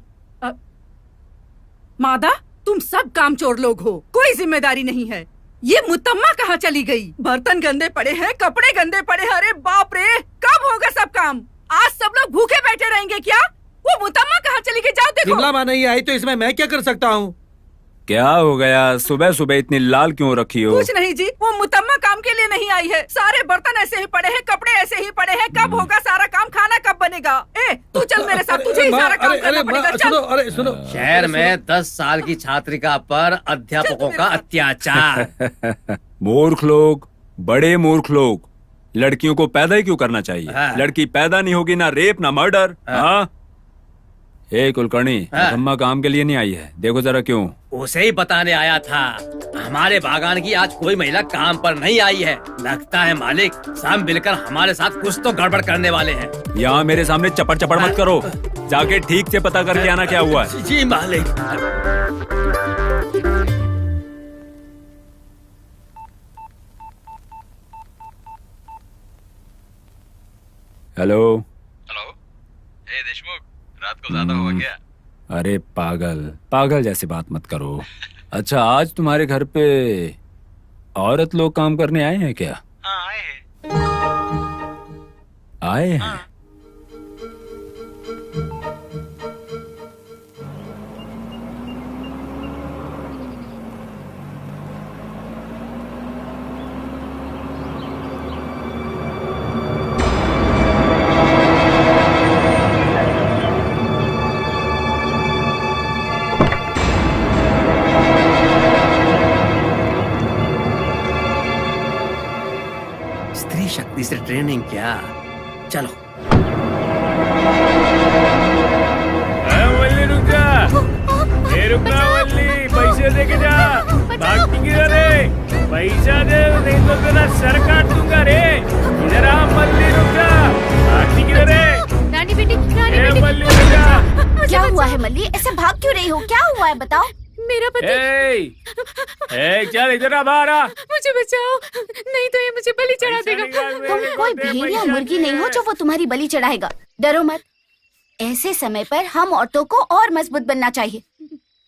मादा, तुम सब कामचोर लोग हो, कोई जिम्मेदारी नहीं है। ये मुतम्मा कहाँ चली गई? बर्तन गंदे पड़े हैं, कपड़े गंदे पड़े हैं। अरे बाप रे, कब होगा सब काम? आज सब लोग भूखे बैठे रहेंगे क्या? वो मुतम्मा कहाँ चली गई? जाओ देखो। शिमला माँ नहीं आई तो इसमें मैं क्या कर सकता हूँ? क्या हो गया? सुबह सुबह इतनी लाल क्यों रखी हो? कुछ नहीं जी, वो मुतम्मा काम के लिए नहीं आई है। सारे बर्तन ऐसे ही पड़े हैं, कपड़े ऐसे ही पड़े हैं। कब होगा सारा काम? खाना कब बनेगा? ए, तू चल मेरे साथ, तुझे ही सारा काम करना पड़ेगा। चल। अरे सुनो, शहर में 10 साल की छात्रिका पर अध्यापकों का अत्याचार। मूर्ख लोग, बड़े मूर्ख लोग। लड़कियों को पैदा ही क्यों करना चाहिए? हाँ। लड़की पैदा नहीं होगी, ना रेप ना मर्डर। हाँ, ए कुलकर्णी, हाँ। अम्मा काम के लिए नहीं आई है, देखो जरा क्यों। उसे ही बताने आया था। हमारे बागान की आज कोई महिला काम पर नहीं आई है। लगता है मालिक सब मिलकर हमारे साथ कुछ तो गड़बड़ करने वाले हैं। यहाँ मेरे सामने चपड़ चपड़ मत करो, जाके ठीक से पता करके आना क्या हुआ है। जी मालिक। हेलो। हेलो। ए देशमुख, रात को ज्यादा हुआ क्या? अरे पागल पागल जैसी बात मत करो। अच्छा, आज तुम्हारे घर पे औरत लोग काम करने आए हैं क्या? हाँ, आए हैं। आए हैं? स्त्री शक्ति से ट्रेनिंग क्या? चलो। वल्ली रुक जा। ए रुकना वल्ली, पैसे दे के जा। भागती किधर है? पैसा दे, नहीं तो तेरा सर काट दूंगा रे। इधर आ वल्ली, रुक जा। भागती किधर है? रानी बेटी, रानी ए बेटी। वल्ली रुक जा। क्या हुआ है मल्ली? ऐसे भाग क्यों रही हो? क्या हुआ है बताओ। मेरा पति। चल इधर आ, बाहर आ। मुझे बचाओ, नहीं तो ये मुझे बलि चढ़ा देगा। तुम कोई भेड़ या मुर्गी नहीं हो जो वो तुम्हारी बलि चढ़ाएगा। डरो मत। ऐसे समय पर हम औरतों को और मजबूत बनना चाहिए।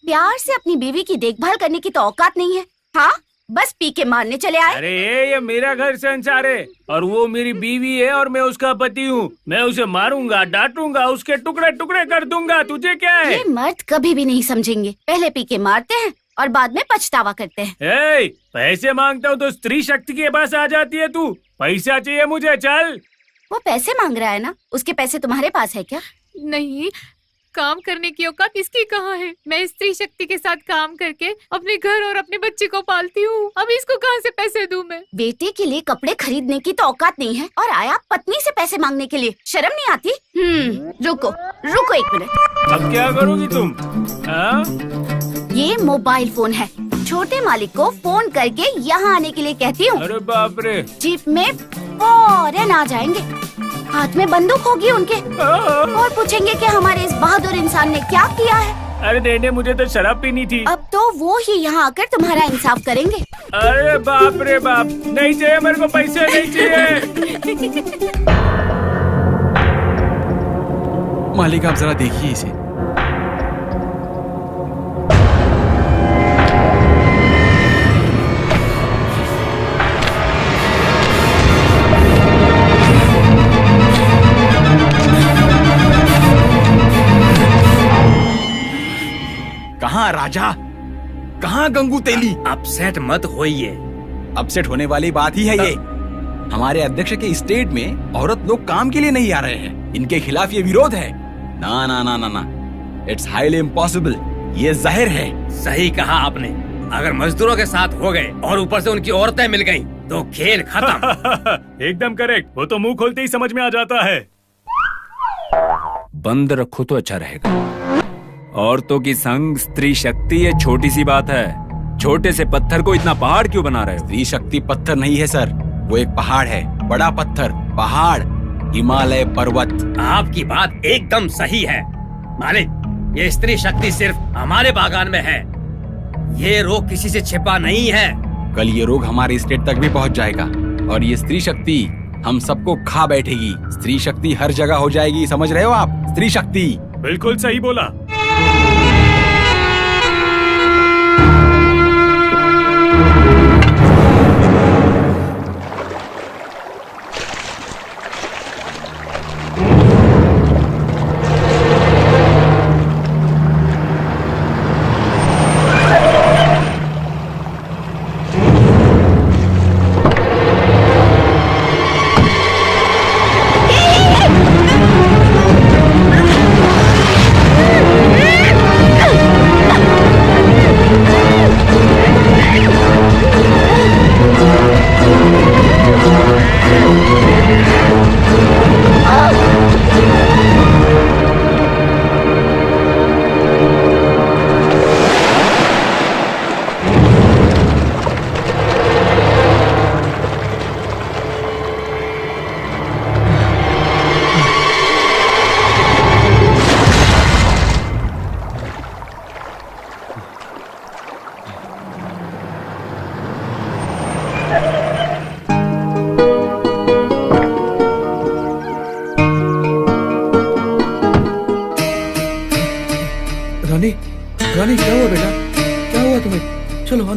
प्यार से अपनी बीवी की देखभाल करने की तो औकात नहीं है। हाँ, बस पी के मारने चले आए। अरे ये मेरा घर संसार है और वो मेरी बीवी है और मैं उसका पति हूँ। मैं उसे मारूंगा, डांटूंगा, उसके टुकड़े टुकड़े कर दूंगा। तुझे क्या है? ये मर्द कभी भी नहीं समझेंगे। पहले पी के मारते हैं और बाद में पछतावा करते हैं। पैसे मांगता हूँ तो स्त्री शक्ति के पास आ जाती है तू। पैसा चाहिए मुझे, चल। वो पैसे मांग रहा है ना, उसके पैसे तुम्हारे पास है क्या? नहीं, काम करने की औकात इसकी कहाँ है? मैं स्त्री शक्ति के साथ काम करके अपने घर और अपने बच्चे को पालती हूँ। अब इसको कहाँ से पैसे दूँ मैं? बेटे के लिए कपड़े खरीदने की तो औकात नहीं है और आया पत्नी से पैसे मांगने के लिए। शर्म नहीं आती? रुको रुको एक मिनट। अब क्या करोगी तुम? ये मोबाइल फोन है। छोटे मालिक को फोन करके यहाँ आने के लिए कहती हूँ। अरे बाप रे। जीप में फौरन आ जाएंगे। हाथ में बंदूक होगी उनके और पूछेंगे कि हमारे इस बहादुर इंसान ने क्या किया है। अरे देने, मुझे तो शराब पीनी थी। अब तो वो ही यहाँ आकर तुम्हारा इंसाफ करेंगे। अरे बाप रे बाप, नहीं चाहिए मेरे को, पैसे नहीं चाहिए। मालिक आप जरा देखिए इसे। कहाँ राजा, कहाँ गंगू तेली? अपसेट मत होइए। अपसेट होने वाली बात ही है ये। हमारे अध्यक्ष के स्टेट में औरत लोग काम के लिए नहीं आ रहे हैं। इनके खिलाफ ये विरोध है। ना ना ना ना ना, इट्स हाईली इम्पॉसिबल। ये जाहिर है। सही कहा आपने। अगर मजदूरों के साथ हो गए और ऊपर से उनकी औरतें मिल गईं, तो खेल खत्म। एकदम करेक्ट। वो तो मुंह खोलते ही समझ में आ जाता है। बंद रखो तो अच्छा रहेगा। औरतों की संग स्त्री शक्ति ये छोटी सी बात है। छोटे से पत्थर को इतना पहाड़ क्यों बना रहे हो? स्त्री शक्ति पत्थर नहीं है सर, वो एक पहाड़ है। बड़ा पत्थर, पहाड़, हिमालय पर्वत। आपकी बात एकदम सही है मालिक। ये स्त्री शक्ति सिर्फ हमारे बागान में है। ये रोग किसी से छिपा नहीं है। कल ये रोग हमारे स्टेट तक भी पहुंच जाएगा और ये स्त्री शक्ति हम सबको खा बैठेगी। स्त्री शक्ति हर जगह हो जाएगी, समझ रहे हो आप? स्त्री शक्ति। बिल्कुल सही बोला।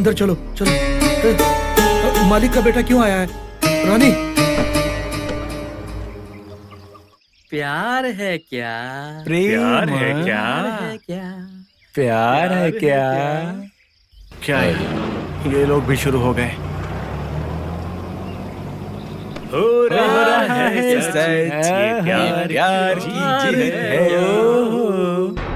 अंदर चलो चलो। मालिक का बेटा क्यों आया है? रानी, प्यार है क्या? प्यार है क्या? प्यार है क्या? क्या है? ये लोग भी शुरू हो गए। हो रहा है सच, ये प्यार की जिद है।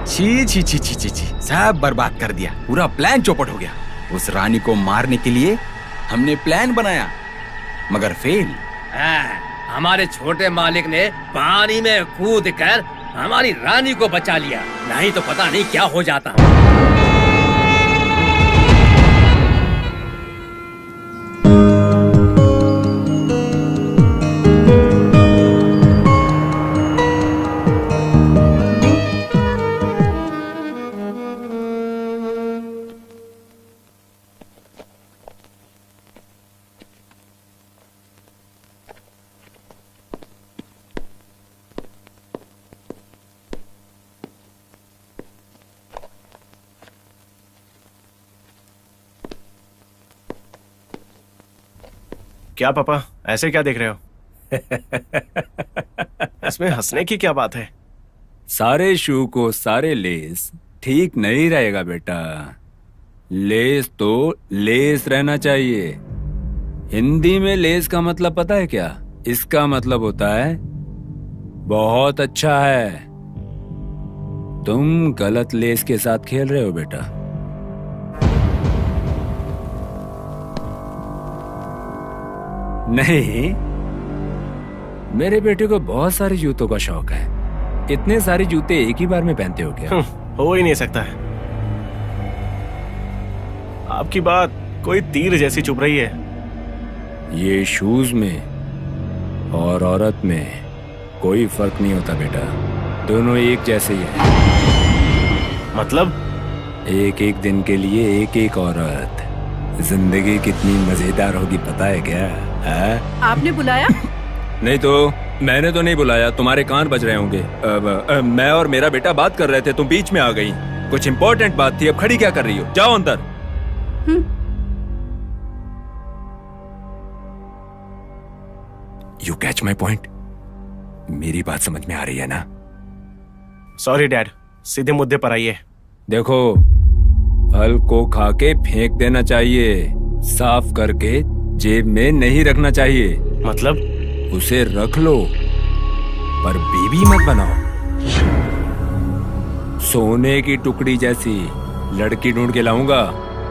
छी छी छी छी छी छी, सब बर्बाद कर दिया। पूरा प्लान चौपट हो गया। उस रानी को मारने के लिए हमने प्लान बनाया, मगर फेल। हमारे छोटे मालिक ने पानी में कूद कर हमारी रानी को बचा लिया, नहीं तो पता नहीं क्या हो जाता। क्या पापा, ऐसे क्या देख रहे हो? इसमें हंसने की क्या बात है? सारे शू को सारे लेस ठीक नहीं रहेगा बेटा। लेस तो लेस रहना चाहिए। हिंदी में लेस का मतलब पता है क्या? इसका मतलब होता है बहुत अच्छा है। तुम गलत लेस के साथ खेल रहे हो बेटा। नहीं, मेरे बेटे को बहुत सारे जूतों का शौक है। इतने सारे जूते एक ही बार में पहनते हो क्या? हो ही नहीं सकता है। आपकी बात कोई तीर जैसी चुभ रही है। ये शूज में और औरत में कोई फर्क नहीं होता बेटा, दोनों एक जैसे ही है। मतलब? एक एक दिन के लिए एक एक औरत। जिंदगी कितनी मजेदार होगी पता है क्या? आपने बुलाया? नहीं तो मैंने तो नहीं बुलाया, तुम्हारे कान बज रहे होंगे। मैं और मेरा बेटा बात कर रहे थे, तुम बीच में आ गई। कुछ इंपॉर्टेंट बात थी, अब खड़ी क्या कर रही हो? जाओ अंदर। You catch my point? मेरी बात समझ में आ रही है ना? सॉरी डैड, सीधे मुद्दे पर आइए। देखो, फल को खा के फेंक देना चाहिए, साफ करके जेब में नहीं रखना चाहिए। मतलब? उसे रख लो पर बीबी मत बनाओ। सोने की टुकड़ी जैसी लड़की ढूंढ के लाऊंगा,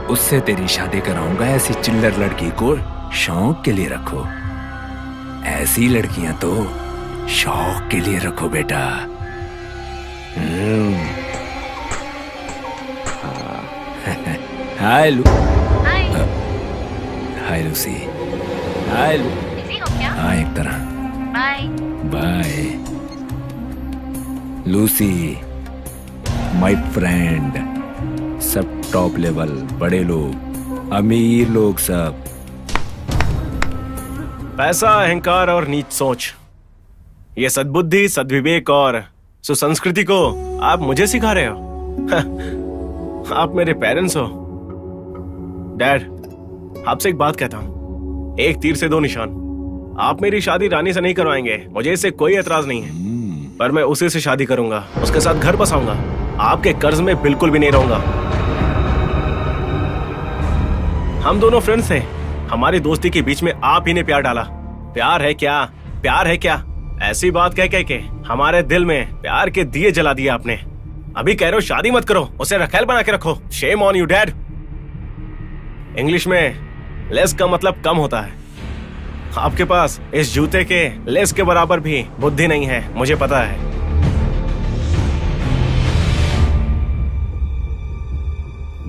उससे तेरी शादी कराऊंगा। ऐसी चिल्लर लड़की को शौक के लिए रखो। ऐसी लड़कियां तो शौक के लिए रखो बेटा। हाय लू, हाय लूसी। हाय लू। हाँ, एक तरह। Bye bye Lucy, my friend. सब टॉप लेवल, बड़े लोग, अमीर लोग सब। पैसा, अहंकार और नीच सोच, ये सद्बुद्धि, सद्विवेक और सुसंस्कृति को आप मुझे सिखा रहे हो? आप मेरे पेरेंट्स हो। डैड, आपसे एक बात कहता हूँ, एक तीर से दो निशान। आप मेरी शादी रानी से नहीं करवाएंगे, मुझे इससे कोई एतराज नहीं है, पर मैं उसी से शादी करूंगा, उसके साथ घर बसाऊंगा, आपके कर्ज में बिल्कुल भी नहीं रहूंगा। हम दोनों फ्रेंड्स थे, हमारी दोस्ती के बीच में आप ही ने प्यार डाला। प्यार है क्या? प्यार है क्या? ऐसी बात कह के हमारे दिल में प्यार के दिए जला दिए आपने। अभी कह रहे हो शादी मत करो, उसे रखेल बना के रखो। Shame on you dad. English में लेस का मतलब कम होता है। आपके पास इस जूते के लेस के बराबर भी बुद्धि नहीं है, मुझे पता है।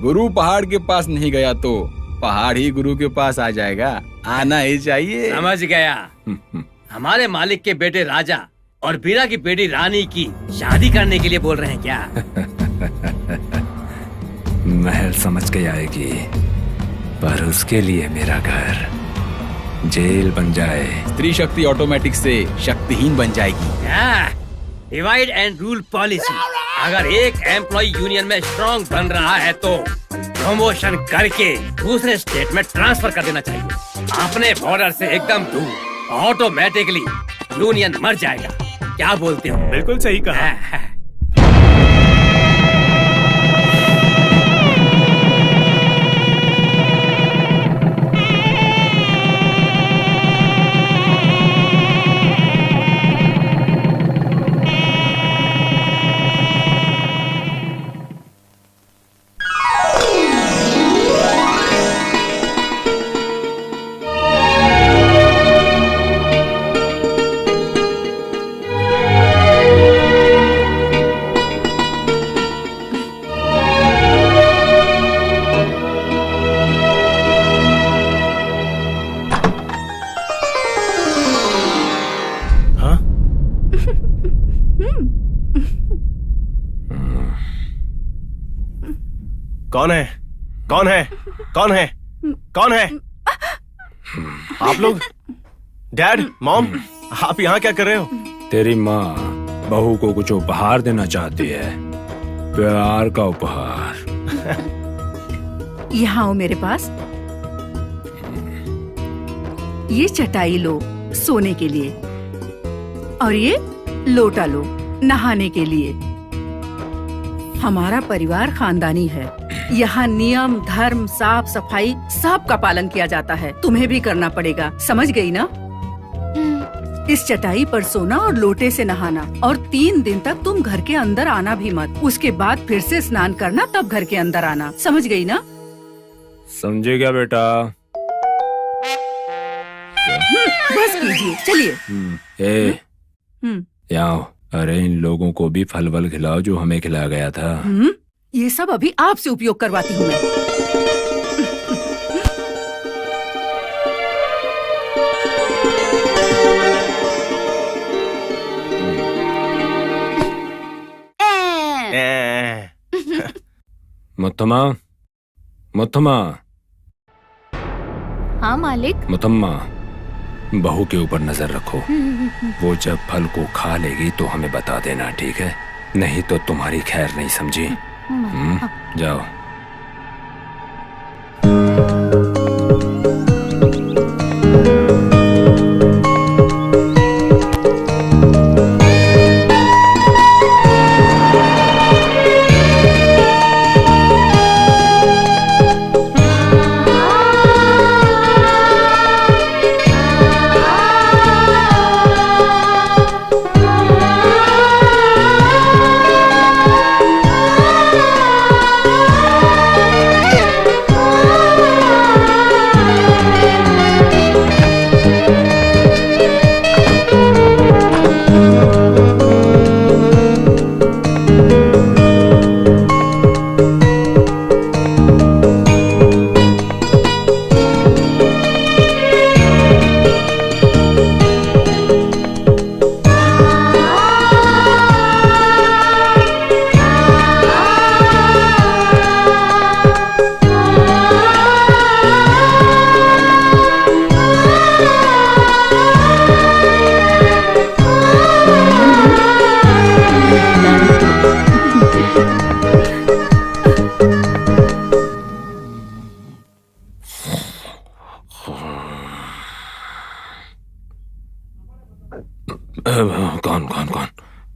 गुरु पहाड़ के पास नहीं गया तो पहाड़ ही गुरु के पास आ जाएगा। आना ही चाहिए। समझ गया। हमारे मालिक के बेटे राजा और बीरा की बेटी रानी की शादी करने के लिए बोल रहे हैं क्या? महल समझ के आएगी, पर उसके लिए मेरा घर जेल बन जाए। स्त्री शक्ति ऑटोमेटिक से शक्तिहीन बन जाएगी। Divide and rule policy. अगर एक एम्प्लॉय यूनियन में स्ट्रांग बन रहा है तो प्रमोशन करके दूसरे स्टेट में ट्रांसफर कर देना चाहिए। अपने बॉर्डर से एकदम दूर। ऑटोमेटिकली यूनियन मर जाएगा। क्या बोलते हो? बिल्कुल सही कहा। कौन है? कौन है? कौन है? कौन है? आप लोग? डैड, मॉम, आप यहाँ क्या कर रहे हो? तेरी माँ बहू को कुछ उपहार देना चाहती है, प्यार का उपहार। यहाँ आओ मेरे पास। ये चटाई लो सोने के लिए, और ये लोटा लो नहाने के लिए। हमारा परिवार खानदानी है। यहाँ नियम, धर्म, साफ सफाई सब का पालन किया जाता है। तुम्हें भी करना पड़ेगा, समझ गई ना? इस चटाई पर सोना और लोटे से नहाना, और 3 दिन तक तुम घर के अंदर आना भी मत। उसके बाद फिर से स्नान करना, तब घर के अंदर आना। समझ गई ना? समझे क्या बेटा? बस कीजिए, चलिए। यहाँ अरे इन लोगों को भी फल वल खिलाओ जो हमें खिलाया गया था। ये सब अभी आपसे उपयोग करवाती हूँ मैं। मुथम्मा, मुथम्मा। हाँ मालिक। मुथम्मा, बहू के ऊपर नजर रखो। वो जब फल को खा लेगी तो हमें बता देना, ठीक है? नहीं तो तुम्हारी खैर नहीं, समझी? जाओ।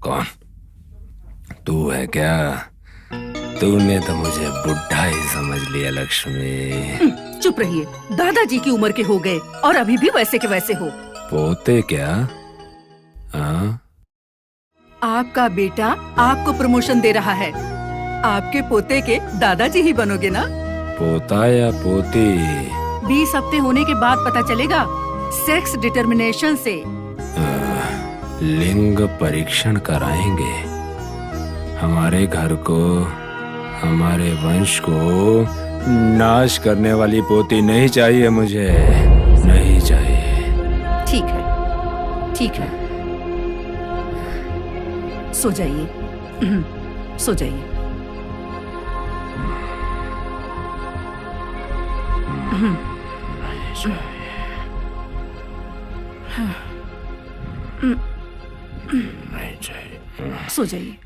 कौन? तू है क्या? तूने तो मुझे बुढ़ा ही समझ लिया लक्ष्मी। चुप रहिए, दादाजी की उम्र के हो गए और अभी भी वैसे के वैसे हो। पोते क्या? आपका बेटा आपको प्रमोशन दे रहा है। आपके पोते के दादाजी ही बनोगे ना? पोता या पोती? 20 हफ्ते होने के बाद पता चलेगा, सेक्स डिटर्मिनेशन से। लिंग परीक्षण कराएंगे। हमारे घर को, हमारे वंश को नाश करने वाली पोती नहीं चाहिए मुझे, नहीं चाहिए। ठीक है, ठीक है, सो जाइए, सो जाइए। नहीं चाहिए। सो जाइए।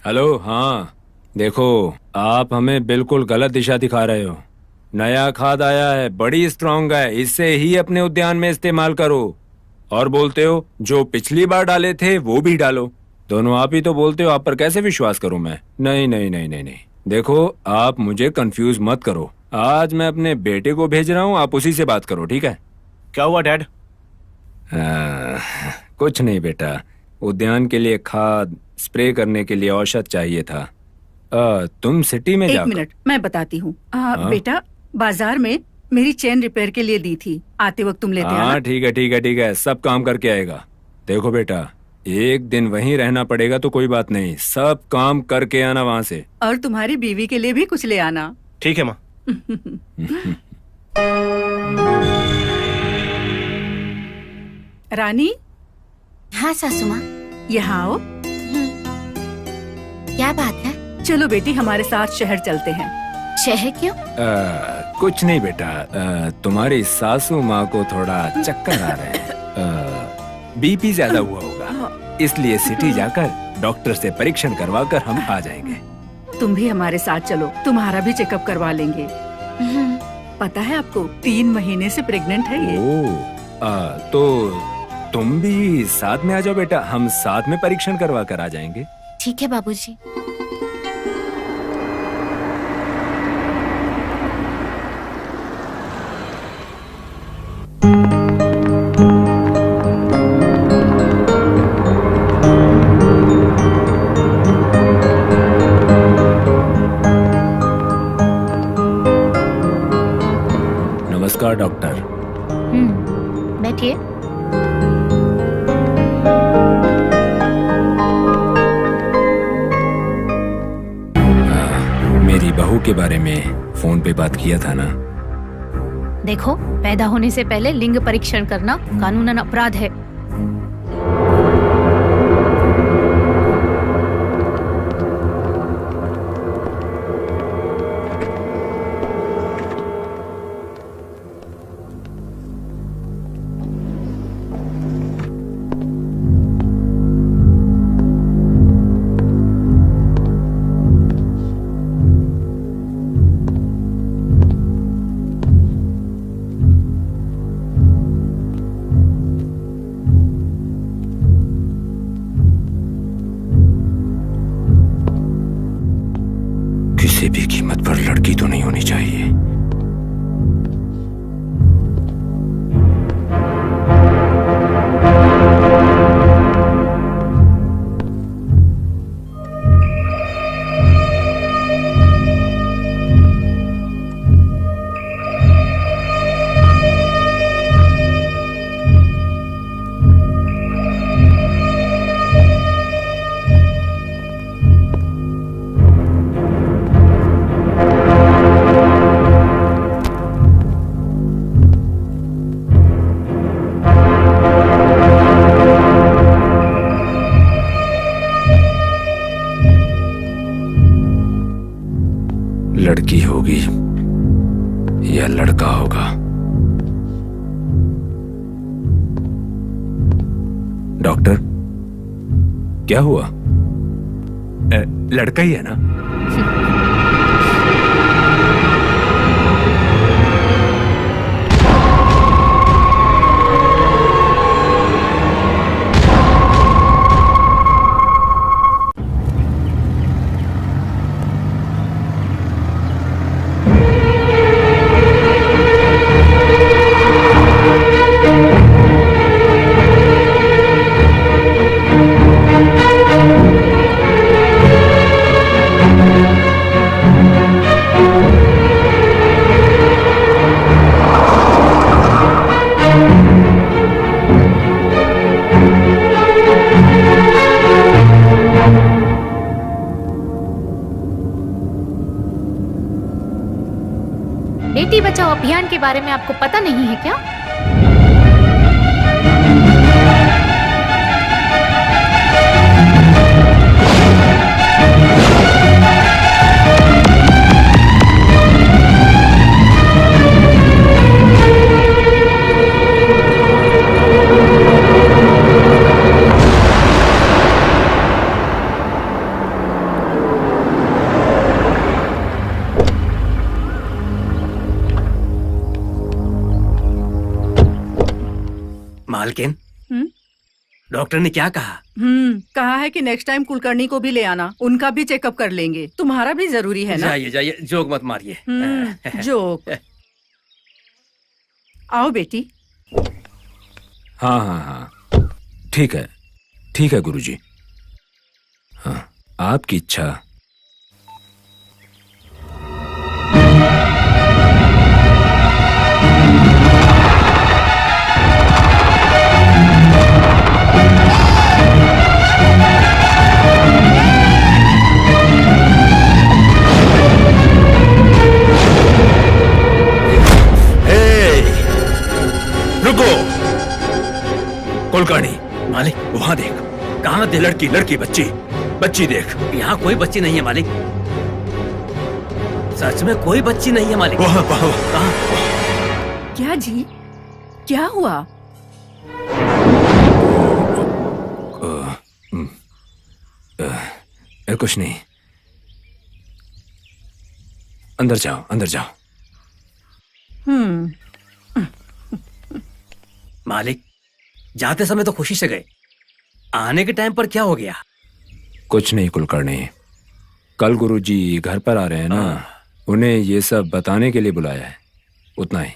हेलो, हाँ देखो, आप हमें बिल्कुल गलत दिशा दिखा रहे हो। नया खाद आया है, बड़ी स्ट्रांग है, इससे ही अपने उद्यान में इस्तेमाल करो। और बोलते हो जो पिछली बार डाले थे वो भी डालो। दोनों आप ही तो बोलते हो, आप पर कैसे विश्वास करूं मैं? नहीं नहीं नहीं नहीं नहीं, देखो आप मुझे कंफ्यूज मत करो। आज मैं अपने बेटे को भेज रहा हूँ, आप उसी से बात करो, ठीक है? क्या हुआ डैड? कुछ नहीं बेटा, उद्यान के लिए खाद स्प्रे करने के लिए औषध चाहिए था। तुम सिटी में एक जाकर। मिनट, मैं बताती हूँ। बेटा, बाजार में मेरी चेन रिपेयर के लिए दी थी, आते वक्त तुम लेते आना। हाँ ठीक है ठीक है ठीक है, सब काम करके आएगा। देखो बेटा, एक दिन वहीं रहना पड़ेगा तो कोई बात नहीं, सब काम करके आना वहाँ से। और तुम्हारी बीवी के लिए भी कुछ ले आना। ठीक है माँ। रानी। हाँ सासू माँ। यहाँ आओ। क्या बात है? चलो बेटी, हमारे साथ शहर चलते हैं। शहर क्यों? कुछ नहीं बेटा, तुम्हारी सासू माँ को थोड़ा चक्कर आ रहे हैं, बीपी ज्यादा हुआ होगा, इसलिए सिटी जाकर डॉक्टर से परीक्षण करवाकर हम आ जाएंगे। तुम भी हमारे साथ चलो, तुम्हारा भी चेकअप करवा लेंगे। पता है आपको, 3 महीने से प्रेग्नेंट है ये। तो तुम भी साथ में आ जाओ बेटा, हम साथ में परीक्षण करवा कर आ जाएंगे। ठीक है बाबूजी। नमस्कार डॉक्टर। बैठिए। मेरी बहू के बारे में फोन पे बात किया था ना? देखो, पैदा होने से पहले लिंग परीक्षण करना कानूनन अपराध है। किसी भी कीमत पर लड़की तो नहीं होनी चाहिए। लड़की होगी या लड़का होगा? डॉक्टर, क्या हुआ? लड़का ही है ना? बेटी बचाओ अभियान के बारे में आपको पता नहीं है क्या? मालकिन, हम्म? डॉक्टर ने क्या कहा? कहा है कि नेक्स्ट टाइम कुलकर्णी को भी ले आना, उनका भी चेकअप कर लेंगे। तुम्हारा भी जरूरी है ना। जाइए जाइए, जोक मत मारिए। जोक। आओ बेटी। हाँ हाँ हाँ, ठीक है गुरुजी। हाँ, आपकी इच्छा। कुलकर्णी, मालिक वहां देख। कहाँ दे? लड़की बच्ची देख। यहाँ कोई बच्ची नहीं है मालिक, सच में कोई बच्ची नहीं है मालिक। वहां कहाँ? क्या जी, क्या हुआ? कुछ नहीं, अंदर जाओ। मालिक, जाते समय तो खुशी से गए, आने के टाइम पर क्या हो गया? कुछ नहीं कुलकर्णी, कल गुरुजी घर पर आ रहे हैं ना, उन्हें ये सब बताने के लिए बुलाया है, उतना ही।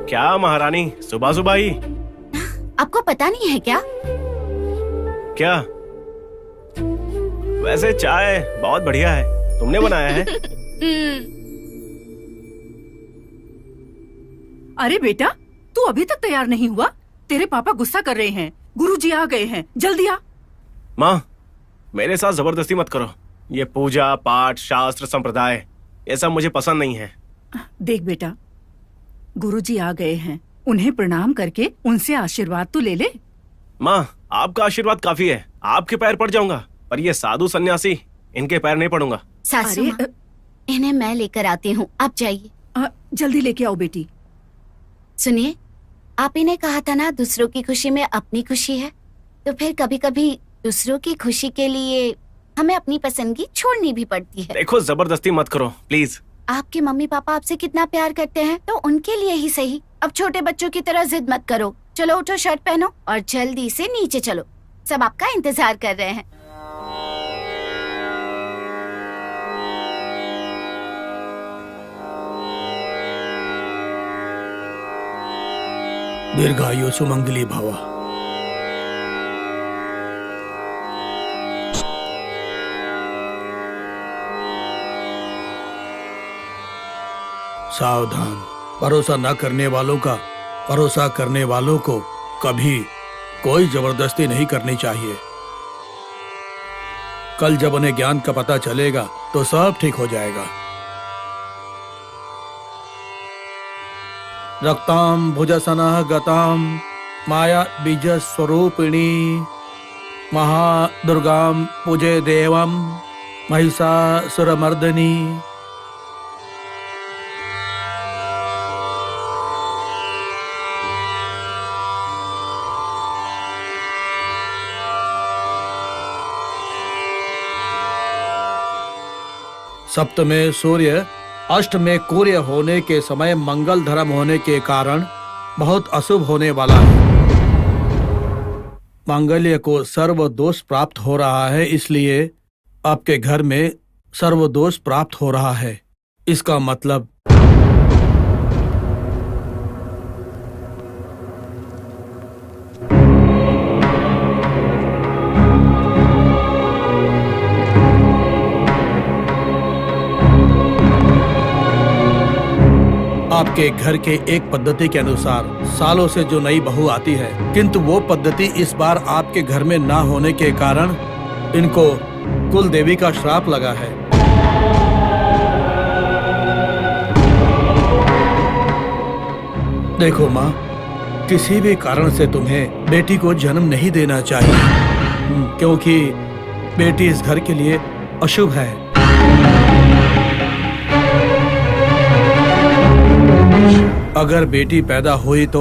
क्या महारानी, सुबह सुबह ही? आपको पता नहीं है क्या? क्या? वैसे चाय बहुत बढ़िया है, तुमने बनाया है? अरे बेटा, तू अभी तक तैयार नहीं हुआ? तेरे पापा गुस्सा कर रहे हैं, गुरुजी आ गए हैं, जल्दी आ। माँ, मेरे साथ जबरदस्ती मत करो। ये पूजा पाठ शास्त्र संप्रदाय ये सब मुझे पसंद नहीं है। देख बेटा, गुरुजी आ गए हैं, उन्हें प्रणाम करके उनसे आशीर्वाद तो ले ले। माँ, आपका आशीर्वाद काफी है, आपके पैर पड़ जाऊंगा, पर ये साधु सन्यासी, इनके पैर नहीं पड़ूंगा। सासू माँ, इन्हें मैं लेकर आती हूँ, आप जाइए। जल्दी लेके आओ बेटी। सुनिए, आप ही ने कहा था ना दूसरों की खुशी में अपनी खुशी है, तो फिर कभी कभी दूसरों की खुशी के लिए हमें अपनी पसंदगी छोड़नी भी पड़ती है। देखो, जबरदस्ती मत करो प्लीज। आपके मम्मी पापा आपसे कितना प्यार करते हैं, तो उनके लिए ही सही। अब छोटे बच्चों की तरह जिद मत करो। चलो उठो, शर्ट पहनो और जल्दी से नीचे चलो, सब आपका इंतजार कर रहे हैं। दीर्घायु सुमंगली भव। सावधान, भरोसा न करने वालों का भरोसा करने वालों को कभी कोई जबरदस्ती नहीं करनी चाहिए। कल जब उन्हें ज्ञान का पता चलेगा तो सब ठीक हो जाएगा। रक्ताम भुजसनः गताम माया बीज स्वरूपिणी महादुर्गाम पूजे देवम महिषासुरमर्दिनी। सप्त में सूर्य, अष्ट में कुर्य होने के समय मंगल धर्म होने के कारण बहुत अशुभ होने वाला है। मांगल्य को सर्व दोष प्राप्त हो रहा है, इसलिए आपके घर में सर्व दोष प्राप्त हो रहा है। इसका मतलब आपके घर के एक पद्धति के अनुसार सालों से जो नई बहू आती है, किंतु वो पद्धति इस बार आपके घर में ना होने के कारण इनको कुल देवी का श्राप लगा है। देखो माँ, किसी भी कारण से तुम्हें बेटी को जन्म नहीं देना चाहिए, क्योंकि बेटी इस घर के लिए अशुभ है। अगर बेटी पैदा हुई तो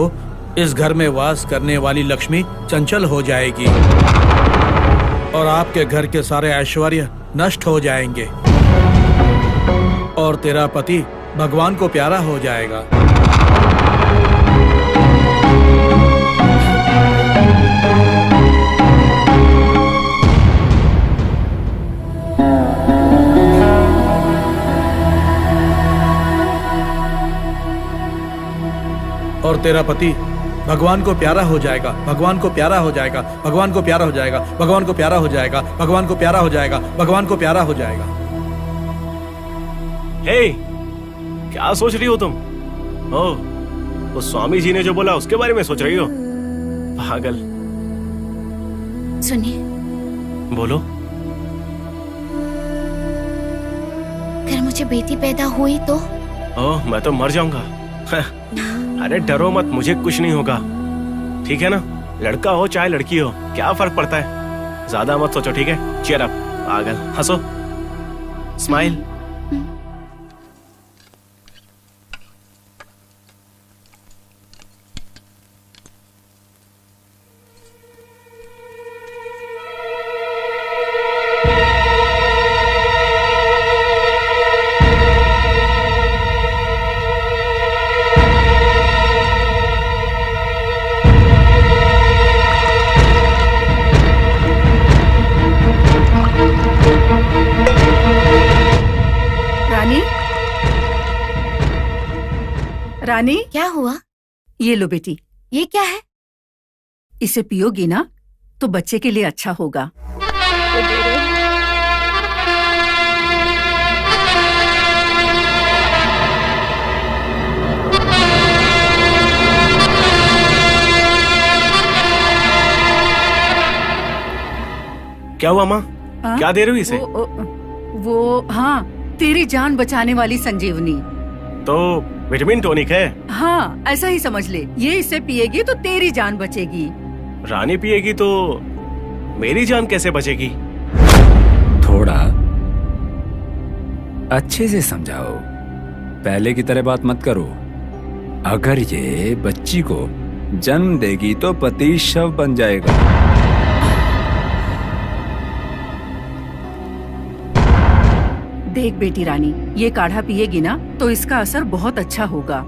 इस घर में वास करने वाली लक्ष्मी चंचल हो जाएगी और आपके घर के सारे ऐश्वर्य नष्ट हो जाएंगे और तेरा पति भगवान को प्यारा हो जाएगा। और तेरा पति भगवान को प्यारा हो जाएगा, भगवान को प्यारा हो जाएगा, भगवान को प्यारा हो जाएगा, भगवान को प्यारा हो जाएगा, भगवान को प्यारा हो जाएगा, भगवान को प्यारा हो जाएगा। हे, क्या सोच रही हो तुम? ओह, वो स्वामी जी ने जो बोला उसके बारे में सोच रही हो? पागल। सुनिए, बोलो। अगर मुझे बेटी पैदा हुई तो? ओह, मैं तो मर जाऊंगा। अरे डरो मत, मुझे कुछ नहीं होगा, ठीक है ना? लड़का हो चाहे लड़की हो, क्या फर्क पड़ता है? ज्यादा मत सोचो, ठीक है? चीयर अप, पागल, हंसो, स्माइल। रानी, क्या हुआ? ये लो बेटी। ये क्या है? इसे पियोगी ना तो बच्चे के लिए अच्छा होगा। क्या हुआ माँ? क्या दे रही हो इसे? वो हाँ, तेरी जान बचाने वाली संजीवनी। तो विटामिन टॉनिक है? हाँ, ऐसा ही समझ ले। ये इसे पिएगी तो तेरी जान बचेगी। रानी पिएगी तो मेरी जान कैसे बचेगी? थोड़ा अच्छे से समझाओ, पहले की तरह बात मत करो। अगर ये बच्ची को जन्म देगी तो पति शव बन जाएगा। देख बेटी रानी, ये काढ़ा पिएगी ना तो इसका असर बहुत अच्छा होगा।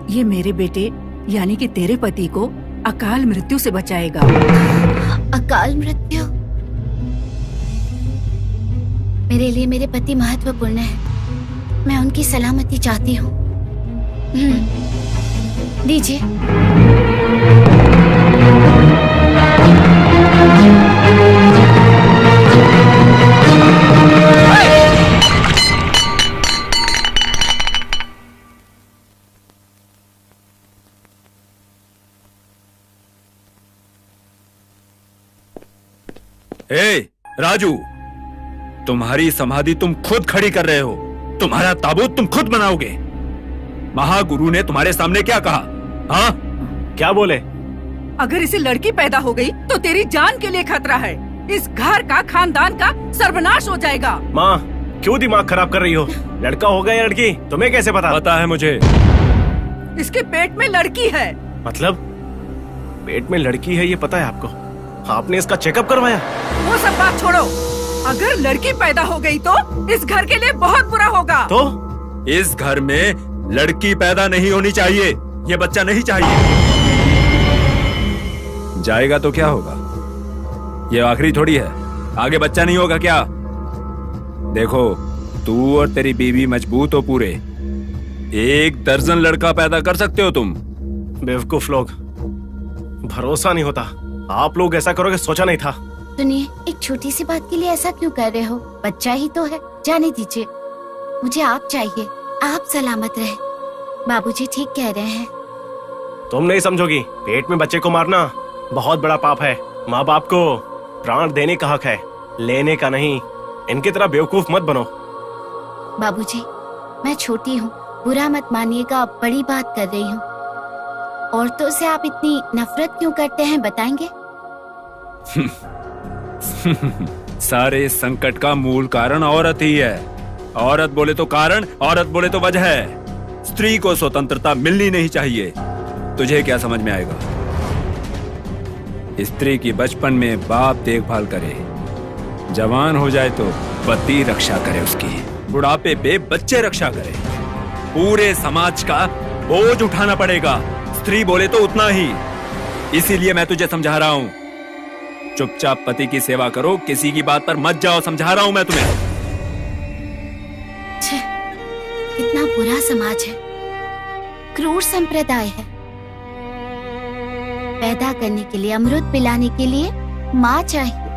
ये मेरे बेटे यानी कि तेरे पति को अकाल मृत्यु से बचाएगा। अकाल मृत्यु? मेरे लिए मेरे पति महत्वपूर्ण है। मैं उनकी सलामती चाहती हूँ। दीजिए। राजू, तुम्हारी समाधि तुम खुद खड़ी कर रहे हो, तुम्हारा ताबूत तुम खुद बनाओगे। महागुरु ने तुम्हारे सामने क्या कहा? हाँ, क्या बोले? अगर इसे लड़की पैदा हो गई तो तेरी जान के लिए खतरा है। इस घर का, खानदान का सर्वनाश हो जाएगा। माँ, क्यों दिमाग खराब कर रही हो? लड़का होगा या लड़की, तुम्हें कैसे पता? पता है मुझे। इसके पेट में लड़की है। मतलब पेट में लड़की है ये पता है आपको? आपने इसका चेकअप करवाया? वो सब बात छोड़ो। अगर लड़की पैदा हो गई तो इस घर के लिए बहुत बुरा होगा। तो इस घर में लड़की पैदा नहीं होनी चाहिए। ये बच्चा नहीं चाहिए। जाएगा तो क्या होगा? ये आखिरी थोड़ी है, आगे बच्चा नहीं होगा क्या? देखो, तू और तेरी बीवी मजबूत हो पूरे, 1 दर्जन लड़का पैदा कर सकते हो तुम। बेवकूफ लोग, भरोसा नहीं होता। आप लोग ऐसा करोगे सोचा नहीं था। सुनिए, एक छोटी सी बात के लिए ऐसा क्यों कर रहे हो? बच्चा ही तो है, जाने दीजिए। मुझे आप चाहिए, आप सलामत रहे। बाबूजी ठीक कह रहे हैं। तुम नहीं समझोगी, पेट में बच्चे को मारना बहुत बड़ा पाप है। माँ बाप को प्राण देने का हक है, लेने का नहीं। इनकी तरह बेवकूफ मत बनो। बाबूजी, मैं छोटी हूँ, बुरा मत मानिएगा, बड़ी बात कर रही हूँ। औरतों से आप इतनी नफरत क्यों करते हैं, बताएंगे? सारे संकट का मूल कारण औरत ही है। औरत बोले तो कारण, औरत बोले तो वजह है। स्त्री को स्वतंत्रता मिलनी नहीं चाहिए। तुझे क्या समझ में आएगा? स्त्री की बचपन में बाप देखभाल करे, जवान हो जाए तो पति रक्षा करे उसकी, बुढ़ापे पे बच्चे रक्षा करे। पूरे समाज का बोझ उठाना पड़ेगा। स्त्री बोले तो उतना ही। इसीलिए मैं तुझे समझा रहा हूं, चुपचाप पति की सेवा करो, किसी की बात पर मत जाओ। समझा रहा हूं मैं तुम्हें। कितना बुरा समाज है, क्रूर संप्रदाय है। पैदा करने के लिए, अमृत पिलाने के लिए माँ चाहिए,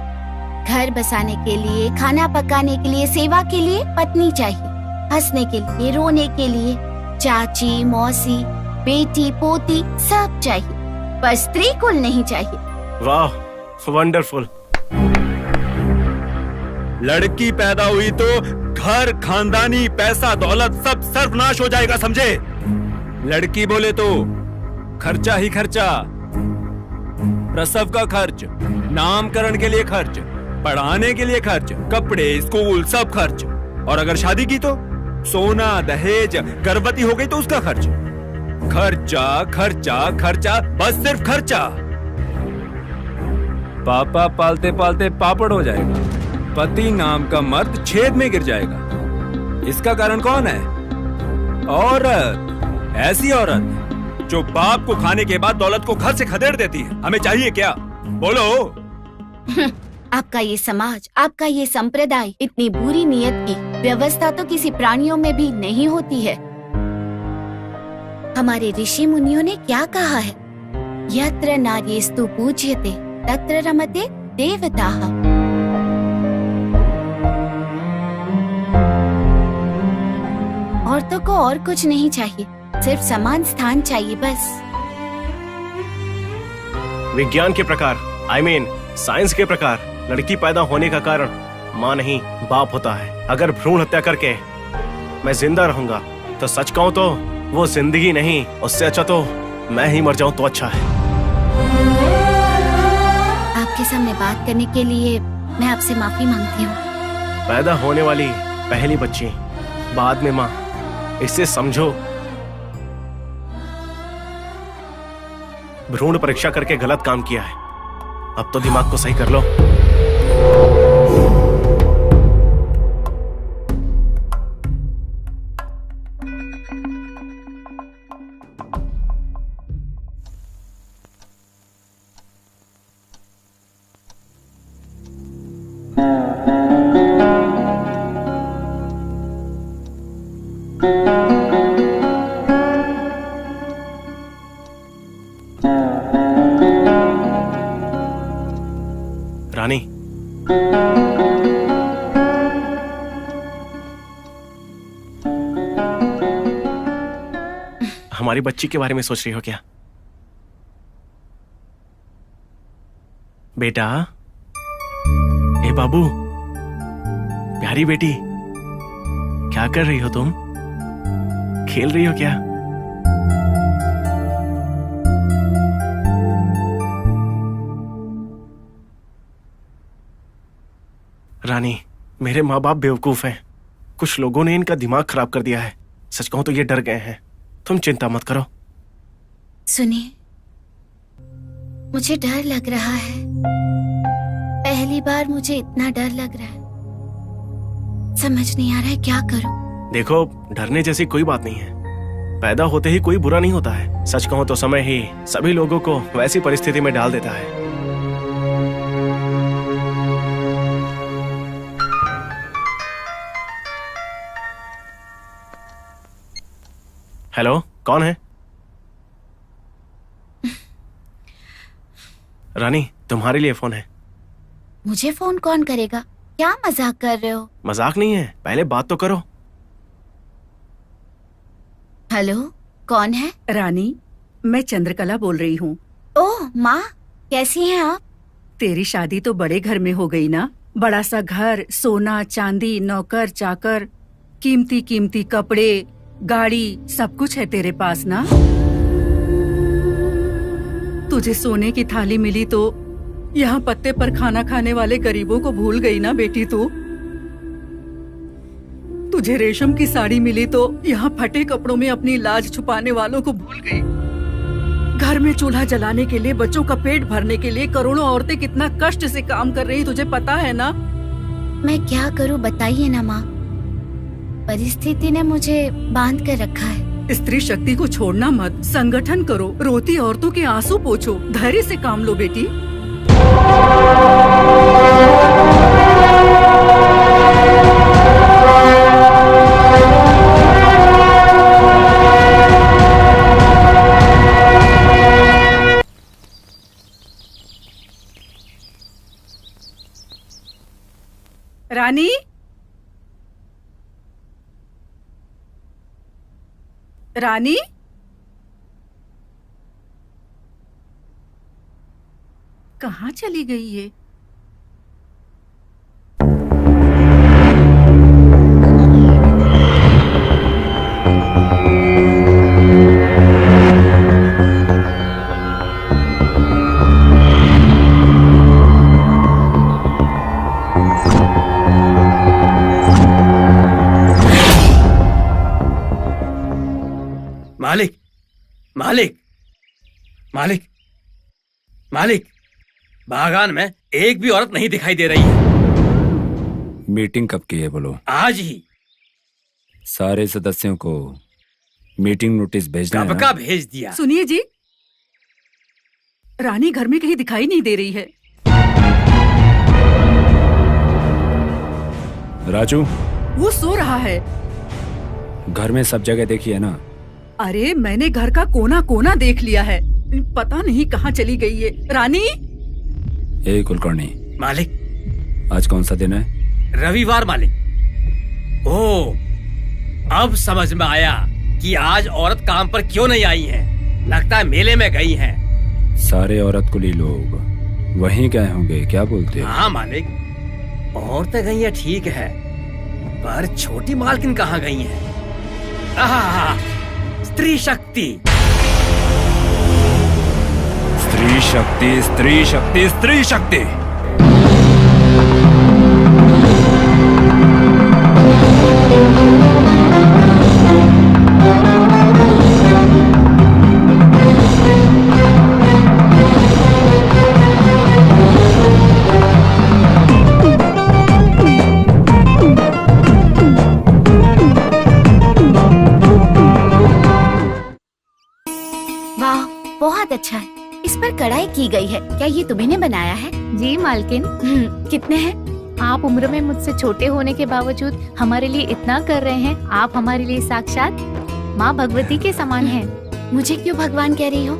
घर बसाने के लिए, खाना पकाने के लिए, सेवा के लिए पत्नी चाहिए, हंसने के लिए, रोने के लिए चाची, मौसी, बेटी, पोती सब चाहिए, पर स्त्री कुल नहीं चाहिए। वाह, वंडरफुल। लड़की पैदा हुई तो घर, खानदानी, पैसा, दौलत सब सर्वनाश हो जाएगा, समझे? लड़की बोले तो खर्चा ही खर्चा, प्रसव का खर्च, नामकरण के लिए खर्च, पढ़ाने के लिए खर्च, कपड़े, स्कूल, सब खर्च। और अगर शादी की तो सोना, दहेज, गर्भवती हो गई तो उसका खर्च। खर्चा खर्चा खर्चा, बस सिर्फ खर्चा। पापा पालते पालते पापड़ हो जाएगा, पति नाम का मर्द छेद में गिर जाएगा। इसका कारण कौन है? औरत। ऐसी औरत जो बाप को खाने के बाद दौलत को घर से खदेड़ देती है। हमें चाहिए क्या? बोलो। आपका ये समाज, आपका ये संप्रदाय, इतनी बुरी नियत की व्यवस्था तो किसी प्राणियों में भी नहीं होती है। हमारे ऋषि मुनियों ने क्या कहा है? यत्र नार्यस्तु पूज्यते तत्र रमते देवताः। औरतों को और कुछ नहीं चाहिए, सिर्फ समान स्थान चाहिए बस। विज्ञान के प्रकार, I mean, साइंस के प्रकार, लड़की पैदा होने का कारण माँ नहीं बाप होता है। अगर भ्रूण हत्या करके मैं जिंदा रहूंगा तो सच कहूं तो वो जिंदगी नहीं, उससे अच्छा तो मैं ही मर जाऊं तो अच्छा है। आपके सामने बात करने के लिए मैं आपसे माफी मांगती हूँ। पैदा होने वाली पहली बच्ची, बाद में माँ, इससे समझो भ्रूण परीक्षा करके गलत काम किया है। अब तो दिमाग को सही कर लो। रानी, हमारी बच्ची के बारे में सोच रही हो क्या? बेटा, ए बाबू, प्यारी बेटी, क्या कर रही हो तुम? खेल रही हो क्या? रानी, मेरे माँ बाप बेवकूफ हैं। कुछ लोगों ने इनका दिमाग खराब कर दिया है। सच कहूं तो ये डर गए हैं। तुम चिंता मत करो। सुनिए, मुझे डर लग रहा है। पहली बार मुझे इतना डर लग रहा है, समझ नहीं आ रहा है क्या करूं। देखो, डरने जैसी कोई बात नहीं है। पैदा होते ही कोई बुरा नहीं होता है। सच कहूं तो समय ही सभी लोगों को वैसी परिस्थिति में डाल देता है। हेलो, कौन है? रानी, तुम्हारे लिए फोन है। मुझे फोन कौन करेगा? क्या मजाक कर रहे हो? मजाक नहीं है, पहले बात तो करो। हेलो, कौन है? रानी, मैं चंद्रकला बोल रही हूँ। ओह माँ, कैसी हैं आप? तेरी शादी तो बड़े घर में हो गई ना। बड़ा सा घर, सोना चांदी, नौकर चाकर, कीमती कीमती कपड़े, गाड़ी, सब कुछ है तेरे पास ना। तुझे सोने की थाली मिली तो यहाँ पत्ते पर खाना खाने वाले गरीबों को भूल गई ना बेटी तू। तुझे रेशम की साड़ी मिली तो यहाँ फटे कपड़ों में अपनी लाज छुपाने वालों को भूल गई। घर में चूल्हा जलाने के लिए, बच्चों का पेट भरने के लिए करोड़ों औरतें कितना कष्ट से काम कर रही, तुझे पता है ना। मैं क्या करूँ बताइए ना माँ, परिस्थिति ने मुझे बांध कर रखा है। स्त्री शक्ति को छोड़ना मत, संगठन करो, रोती औरतों के आंसू पोंछो, धैर्य से काम लो बेटी। रानी, रानी, कहाँ चली गई ये? मालिक, मालिक, मालिक, मालिक, बागान में एक भी औरत नहीं दिखाई दे रही है। मीटिंग कब की है बोलो? आज ही। सारे सदस्यों को मीटिंग नोटिस भेजना कब का भेज दिया? सुनिए जी, रानी घर में कहीं दिखाई नहीं दे रही है। राजू, वो सो रहा है। घर में सब जगह देखी है ना? अरे मैंने घर का कोना कोना देख लिया है, पता नहीं कहाँ चली गई है। रानी। ए कुलकर्णी। मालिक। आज कौन सा दिन है? रविवार मालिक। ओह, अब समझ में आया कि आज औरत काम पर क्यों नहीं आई है। लगता है मेले में गई हैं। सारे औरत कुली लोग वहीं गए होंगे, क्या बोलते हो? हाँ मालिक, औरतें गई हैं ठीक है, पर छोटी मालकिन कहाँ गई हैं? स्त्री शक्ति, स्त्री शक्ति, स्त्री शक्ति, स्त्री शक्ति। बहुत अच्छा है, इस पर कढ़ाई की गई है। क्या ये तुम्ही ने बनाया है? जी मालकिन। कितने हैं? आप उम्र में मुझसे छोटे होने के बावजूद हमारे लिए इतना कर रहे हैं। आप हमारे लिए साक्षात माँ भगवती के समान हैं। मुझे क्यों भगवान कह रही हो?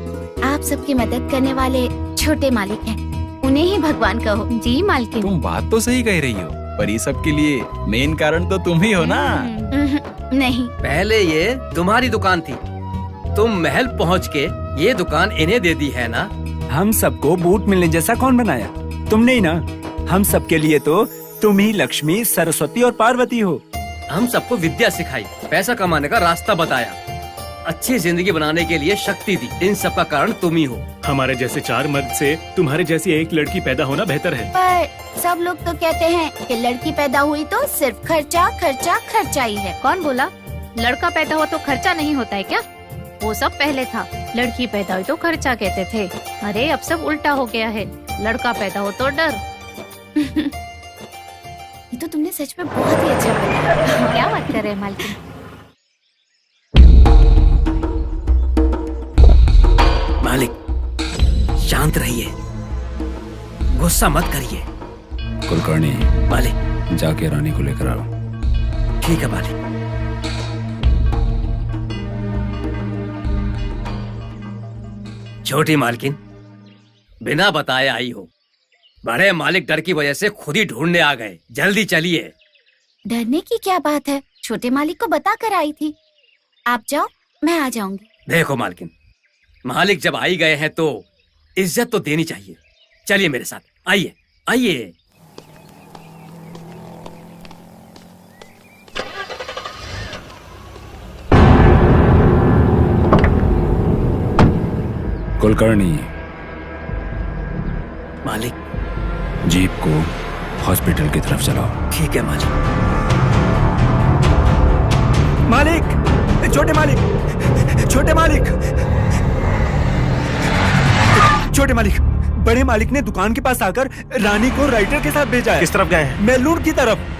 आप सबकी मदद करने वाले छोटे मालिक हैं, उन्हें ही भगवान कहो। जी मालकिन। तुम बात तो सही कह रही हो, पर ये सब के लिए मेन कारण तो तुम ही हो ना। नहीं, पहले ये तुम्हारी दुकान थी, तुम महल पहुँच के ये दुकान इन्हें दे दी है ना। हम सबको बूट मिलने जैसा कौन बनाया? तुमने ही ना। हम सबके लिए तो तुम ही लक्ष्मी, सरस्वती और पार्वती हो। हम सबको विद्या सिखाई, पैसा कमाने का रास्ता बताया, अच्छी जिंदगी बनाने के लिए शक्ति दी। इन सब का कारण तुम ही हो। हमारे जैसे 4 मर्द से तुम्हारे जैसी एक लड़की पैदा होना बेहतर है। पर सब लोग तो कहते हैं कि लड़की पैदा हुई तो सिर्फ खर्चा खर्चा खर्चा ही है। कौन बोला? लड़का पैदा हो तो खर्चा नहीं होता है क्या? वो सब पहले था, लड़की पैदा हुई तो खर्चा कहते थे। अरे अब सब उल्टा हो गया है, लड़का पैदा हो तो डर। ये तो तुमने सच में बहुत ही अच्छा बनाया। क्या बात कर रहे हैं मालकिन? मालिक शांत रहिए, गुस्सा मत करिए। कुलकर्णी, मालिक जाके रानी को लेकर आओ। ठीक है मालिक। छोटी मालकिन, बिना बताए आई हो। बड़े मालिक डर की वजह से खुद ही ढूंढने आ गए। जल्दी चलिए। डरने की क्या बात है, छोटे मालिक को बता कर आई थी। आप जाओ, मैं आ जाऊंगी। देखो मालकिन, मालिक जब आई गए हैं तो इज्जत तो देनी चाहिए। चलिए मेरे साथ, आइए आइए। कुलकर्णी, मालिक। जीप को हॉस्पिटल की तरफ चलाओ। ठीक है मालिक। मालिक, छोटे मालिक, छोटे मालिक, छोटे मालिक, बड़े मालिक ने दुकान के पास आकर रानी को राइटर के साथ भेजा है। किस तरफ गए हैं? मेलूर की तरफ।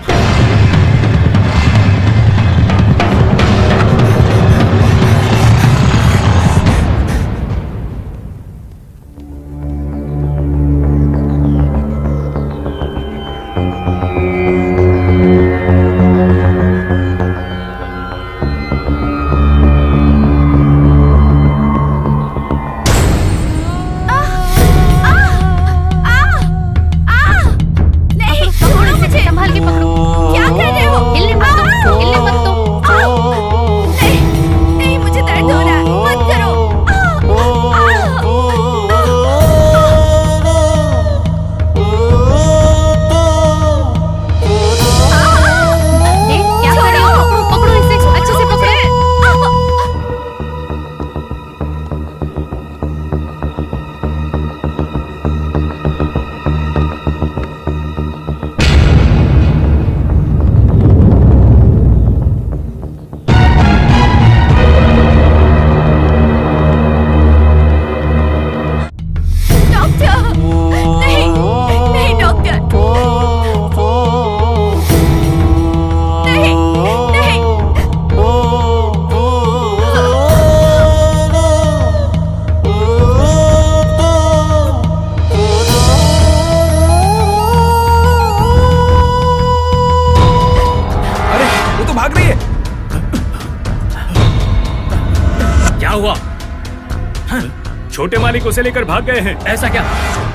छोटे मालिक उसे लेकर भाग गए हैं। ऐसा क्या?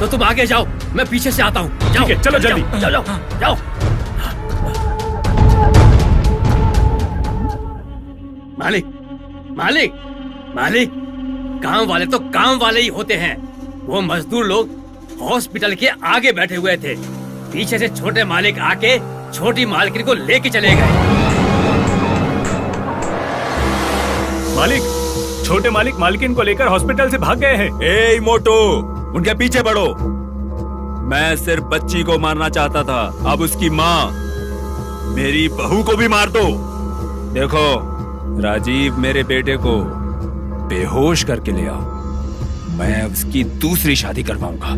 तो तुम आगे जाओ, मैं पीछे से आता हूँ। जाओ, ठीक है, चलो जल्दी। जाओ, जाओ, जाओ। मालिक, मालिक, मालिक, काम वाले तो काम वाले ही होते हैं। वो मजदूर लोग हॉस्पिटल के आगे बैठे हुए थे। पीछे से छोटे मालिक आके छोटी मालकिन को लेके चले गए। मालिक, छोटे मालिक मालकिन को लेकर हॉस्पिटल से भाग गए हैं। ए मोटो, उनके पीछे बढ़ो। मैं सिर्फ बच्ची को मारना चाहता था, अब उसकी माँ मेरी बहू को भी मार दो। देखो राजीव, मेरे बेटे को बेहोश करके ले आओ, मैं उसकी दूसरी शादी करवाऊंगा।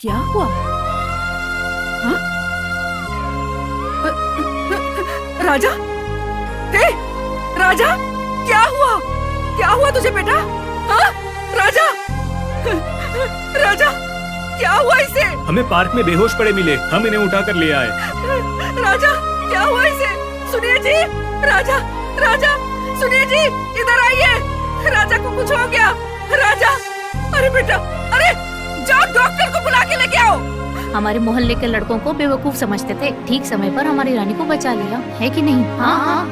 क्या हुआ? हाँ? राजा, राजा, क्या हुआ? क्या हुआ तुझे बेटा? हाँ? राजा, राजा, क्या हुआ इसे? हमें पार्क में बेहोश पड़े मिले, हम इन्हें उठाकर ले आए। राजा, क्या हुआ इसे? सुनिए जी, राजा, राजा, सुनिए जी, इधर आइए। राजा को कुछ हो गया। राजा, अरे बेटा, अरे जाओ डॉक्टर को बुला के लेके आओ। हमारे मोहल्ले के लड़कों को बेवकूफ समझते थे, ठीक समय पर हमारी रानी को बचा लिया, है कि नहीं? हाँ।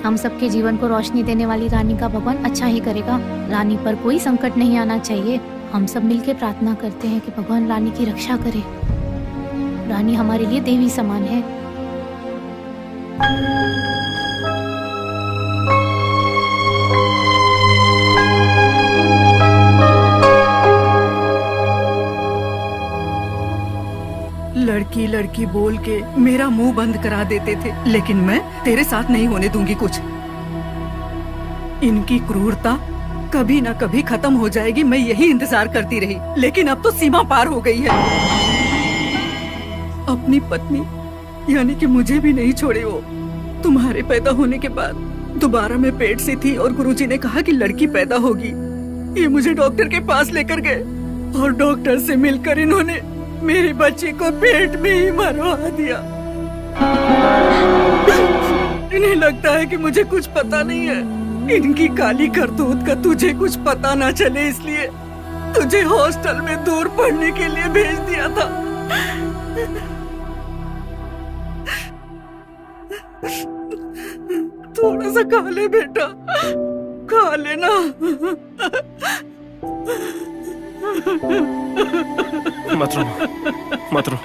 हम सबके जीवन को रोशनी देने वाली रानी का भगवान अच्छा ही करेगा। रानी पर कोई संकट नहीं आना चाहिए। हम सब मिलकर प्रार्थना करते हैं कि भगवान रानी की रक्षा करे। रानी हमारे लिए देवी समान है। लड़की लड़की बोल के मेरा मुंह बंद करा देते थे, लेकिन मैं तेरे साथ नहीं होने दूंगी कुछ। इनकी क्रूरता कभी ना कभी खत्म हो जाएगी, मैं यही इंतजार करती रही, लेकिन अब तो सीमा पार हो गई है। अपनी पत्नी यानी कि मुझे भी नहीं छोड़े वो। तुम्हारे पैदा होने के बाद दोबारा मैं पेट से थी और गुरुजी ने कहा कि लड़की पैदा होगी। ये मुझे डॉक्टर के पास लेकर गए और डॉक्टर से मिलकर इन्होंने मेरे बच्चे को पेट में ही मरवा दिया। इन्हें लगता है कि मुझे कुछ पता नहीं है। इनकी काली करतूत का तुझे कुछ पता ना चले, इसलिए तुझे हॉस्टल में दूर पढ़ने के लिए भेज दिया था। थोड़ा सा खा ले बेटा, खा लेना। मत रो, मत रो।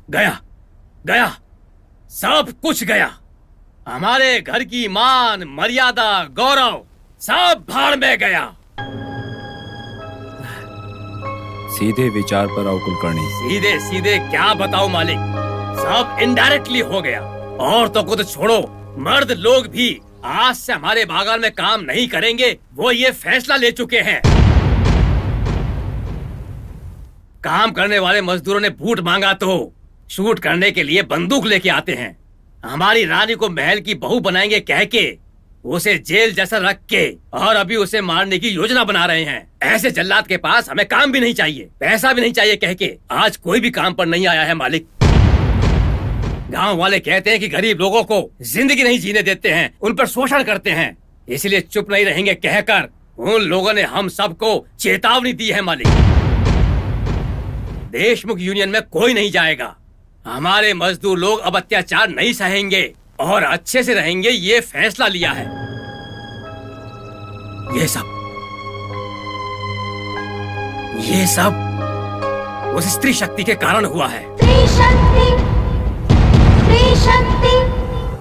गया गया, सब कुछ गया। हमारे घर की मान, मर्यादा, गौरव सब भाड़ में गया। सीधे विचार पर आओ कुलकर्णी। सीधे सीधे क्या बताओ मालिक, सब इनडायरेक्टली हो गया। और तो को तो छोड़ो, मर्द लोग भी आज से हमारे बागान में काम नहीं करेंगे, वो ये फैसला ले चुके हैं। काम करने वाले मजदूरों ने बूट मांगा तो शूट करने के लिए बंदूक लेके आते हैं। हमारी रानी को महल की बहू बनाएंगे कह के उसे जेल जैसा रख के और अभी उसे मारने की योजना बना रहे हैं। ऐसे जल्लाद के पास हमें काम भी नहीं चाहिए, पैसा भी नहीं चाहिए कह के आज कोई भी काम पर नहीं आया है मालिक। गांव वाले कहते हैं कि गरीब लोगों को जिंदगी नहीं जीने देते हैं, उन पर शोषण करते हैं, इसलिए चुप नहीं रहेंगे कहकर उन लोगों ने हम सबको चेतावनी दी है मालिक। देशमुख यूनियन में कोई नहीं जाएगा। हमारे मजदूर लोग अब अत्याचार नहीं सहेंगे और अच्छे से रहेंगे, ये फैसला लिया है। ये सब उस स्त्री शक्ति के कारण हुआ है।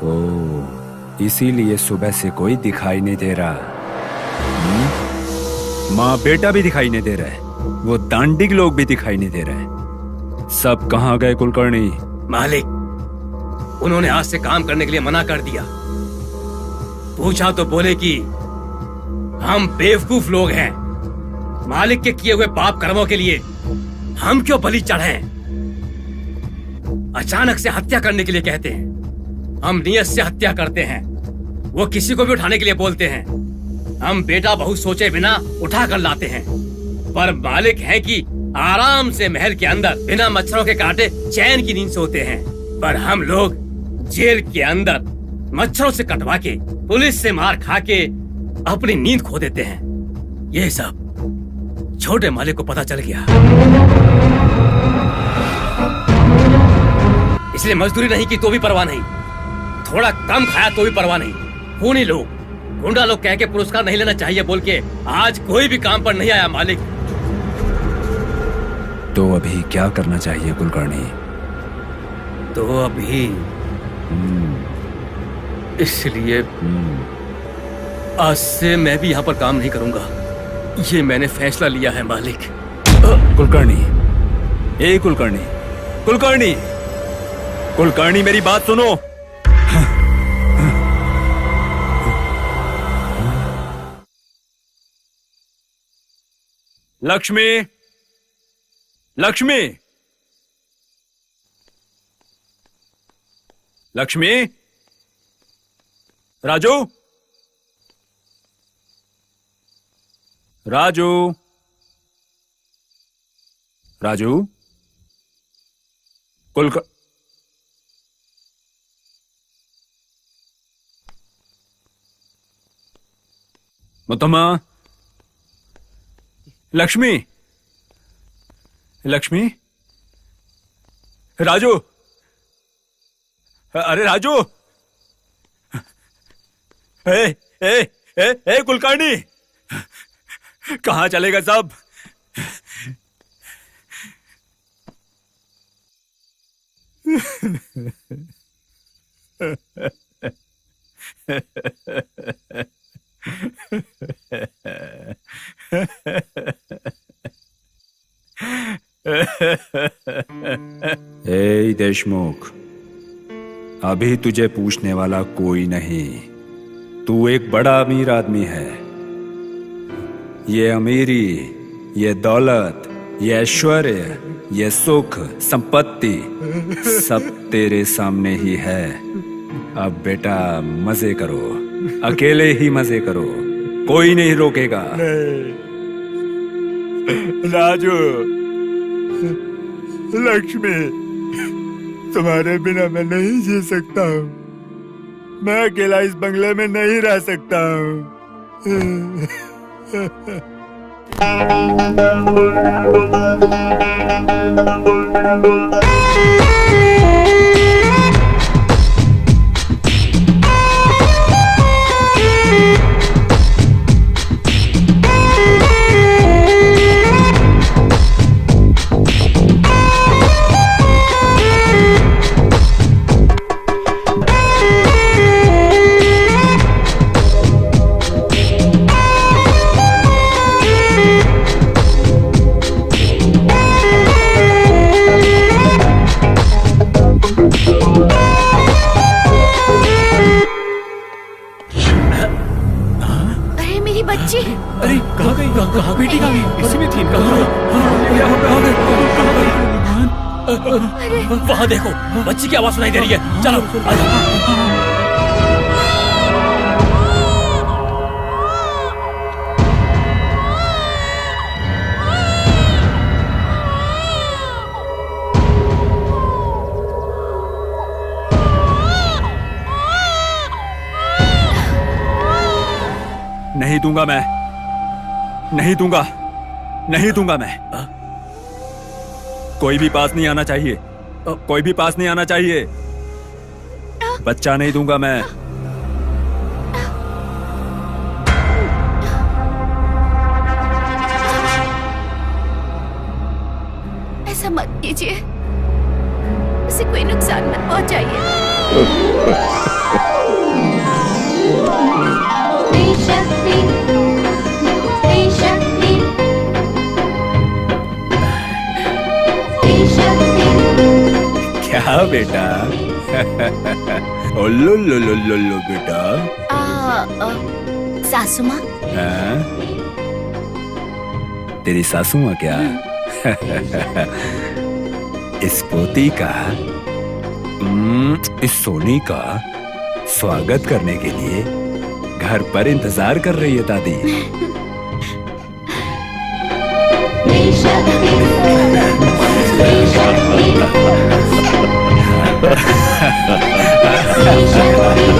ओह, इसीलिए सुबह से कोई दिखाई नहीं दे रहा। माँ बेटा भी दिखाई नहीं दे रहे, वो दांडिग लोग भी दिखाई नहीं दे रहे। सब कहाँ गए कुलकर्णी? मालिक, उन्होंने आज से काम करने के लिए मना कर दिया। पूछा तो बोले कि हम बेवकूफ लोग हैं, मालिक के किए हुए पाप कर्मों के लिए हम क्यों बलि चढ़े। अचानक से हत्या करने के लिए कहते हैं, हम नियत से हत्या करते हैं। वो किसी को भी उठाने के लिए बोलते हैं, हम बेटा बहू सोचे बिना उठा कर लाते हैं। पर मालिक है कि आराम से महल के अंदर बिना मच्छरों के काटे चैन की नींद सोते हैं, पर हम लोग जेल के अंदर मच्छरों से कटवा के पुलिस से मार खा के अपनी नींद खो देते हैं। ये सब छोटे मालिक को पता चल गया, इसलिए मजदूरी नहीं की तो भी परवाह नहीं, थोड़ा कम खाया तो भी परवाह नहीं। खूनी लोग, गुंडा लोग कह के पुरस्कार नहीं लेना चाहिए बोल के आज कोई भी काम पर नहीं आया मालिक। तो अभी क्या करना चाहिए कुलकर्णी? तो अभी इसलिए आज से मैं भी यहाँ पर काम नहीं करूंगा, ये मैंने फैसला लिया है मालिक। कुलकर्णी, ए कुलकर्णी, कुलकर्णी, कुलकर्णी मेरी बात सुनो। लक्ष्मी, लक्ष्मी, लक्ष्मी, राजू, राजू, राजू, मुतम्मा, लक्ष्मी, लक्ष्मी, राजू, अरे राजू, ए ए ए ए कुलकर्णी, कहां चलेगा सब? ए देशमुख, अभी तुझे पूछने वाला कोई नहीं। तू एक बड़ा अमीर आदमी है। ये अमीरी, ये दौलत, ये ऐश्वर्य, ये सुख, संपत्ति सब तेरे सामने ही है। अब बेटा मजे करो, अकेले ही मजे करो, कोई नहीं रोकेगा। राजू, लक्ष्मी, तुम्हारे बिना मैं नहीं जी सकता हूँ। मैं अकेला इस बंगले में नहीं रह सकता हूँ। वहाँ देखो, बच्ची की आवाज सुनाई दे रही है। चलो आजा। नहीं दूंगा मैं, नहीं दूंगा, नहीं दूंगा मैं। कोई भी पास नहीं आना चाहिए, कोई भी पास नहीं आना चाहिए। बच्चा नहीं दूंगा मैं। ऐसा मत कीजिए, उसे कोई नुकसान मत पहुंचाइए। क्या बेटा? ओल्लो लो लो लो लो बेटा। सासू माँ। तेरी सासू माँ क्या? इस पोती का, इस सोनी का स्वागत करने के लिए घर पर इंतजार कर रही है दादी। Ha ha ha ha.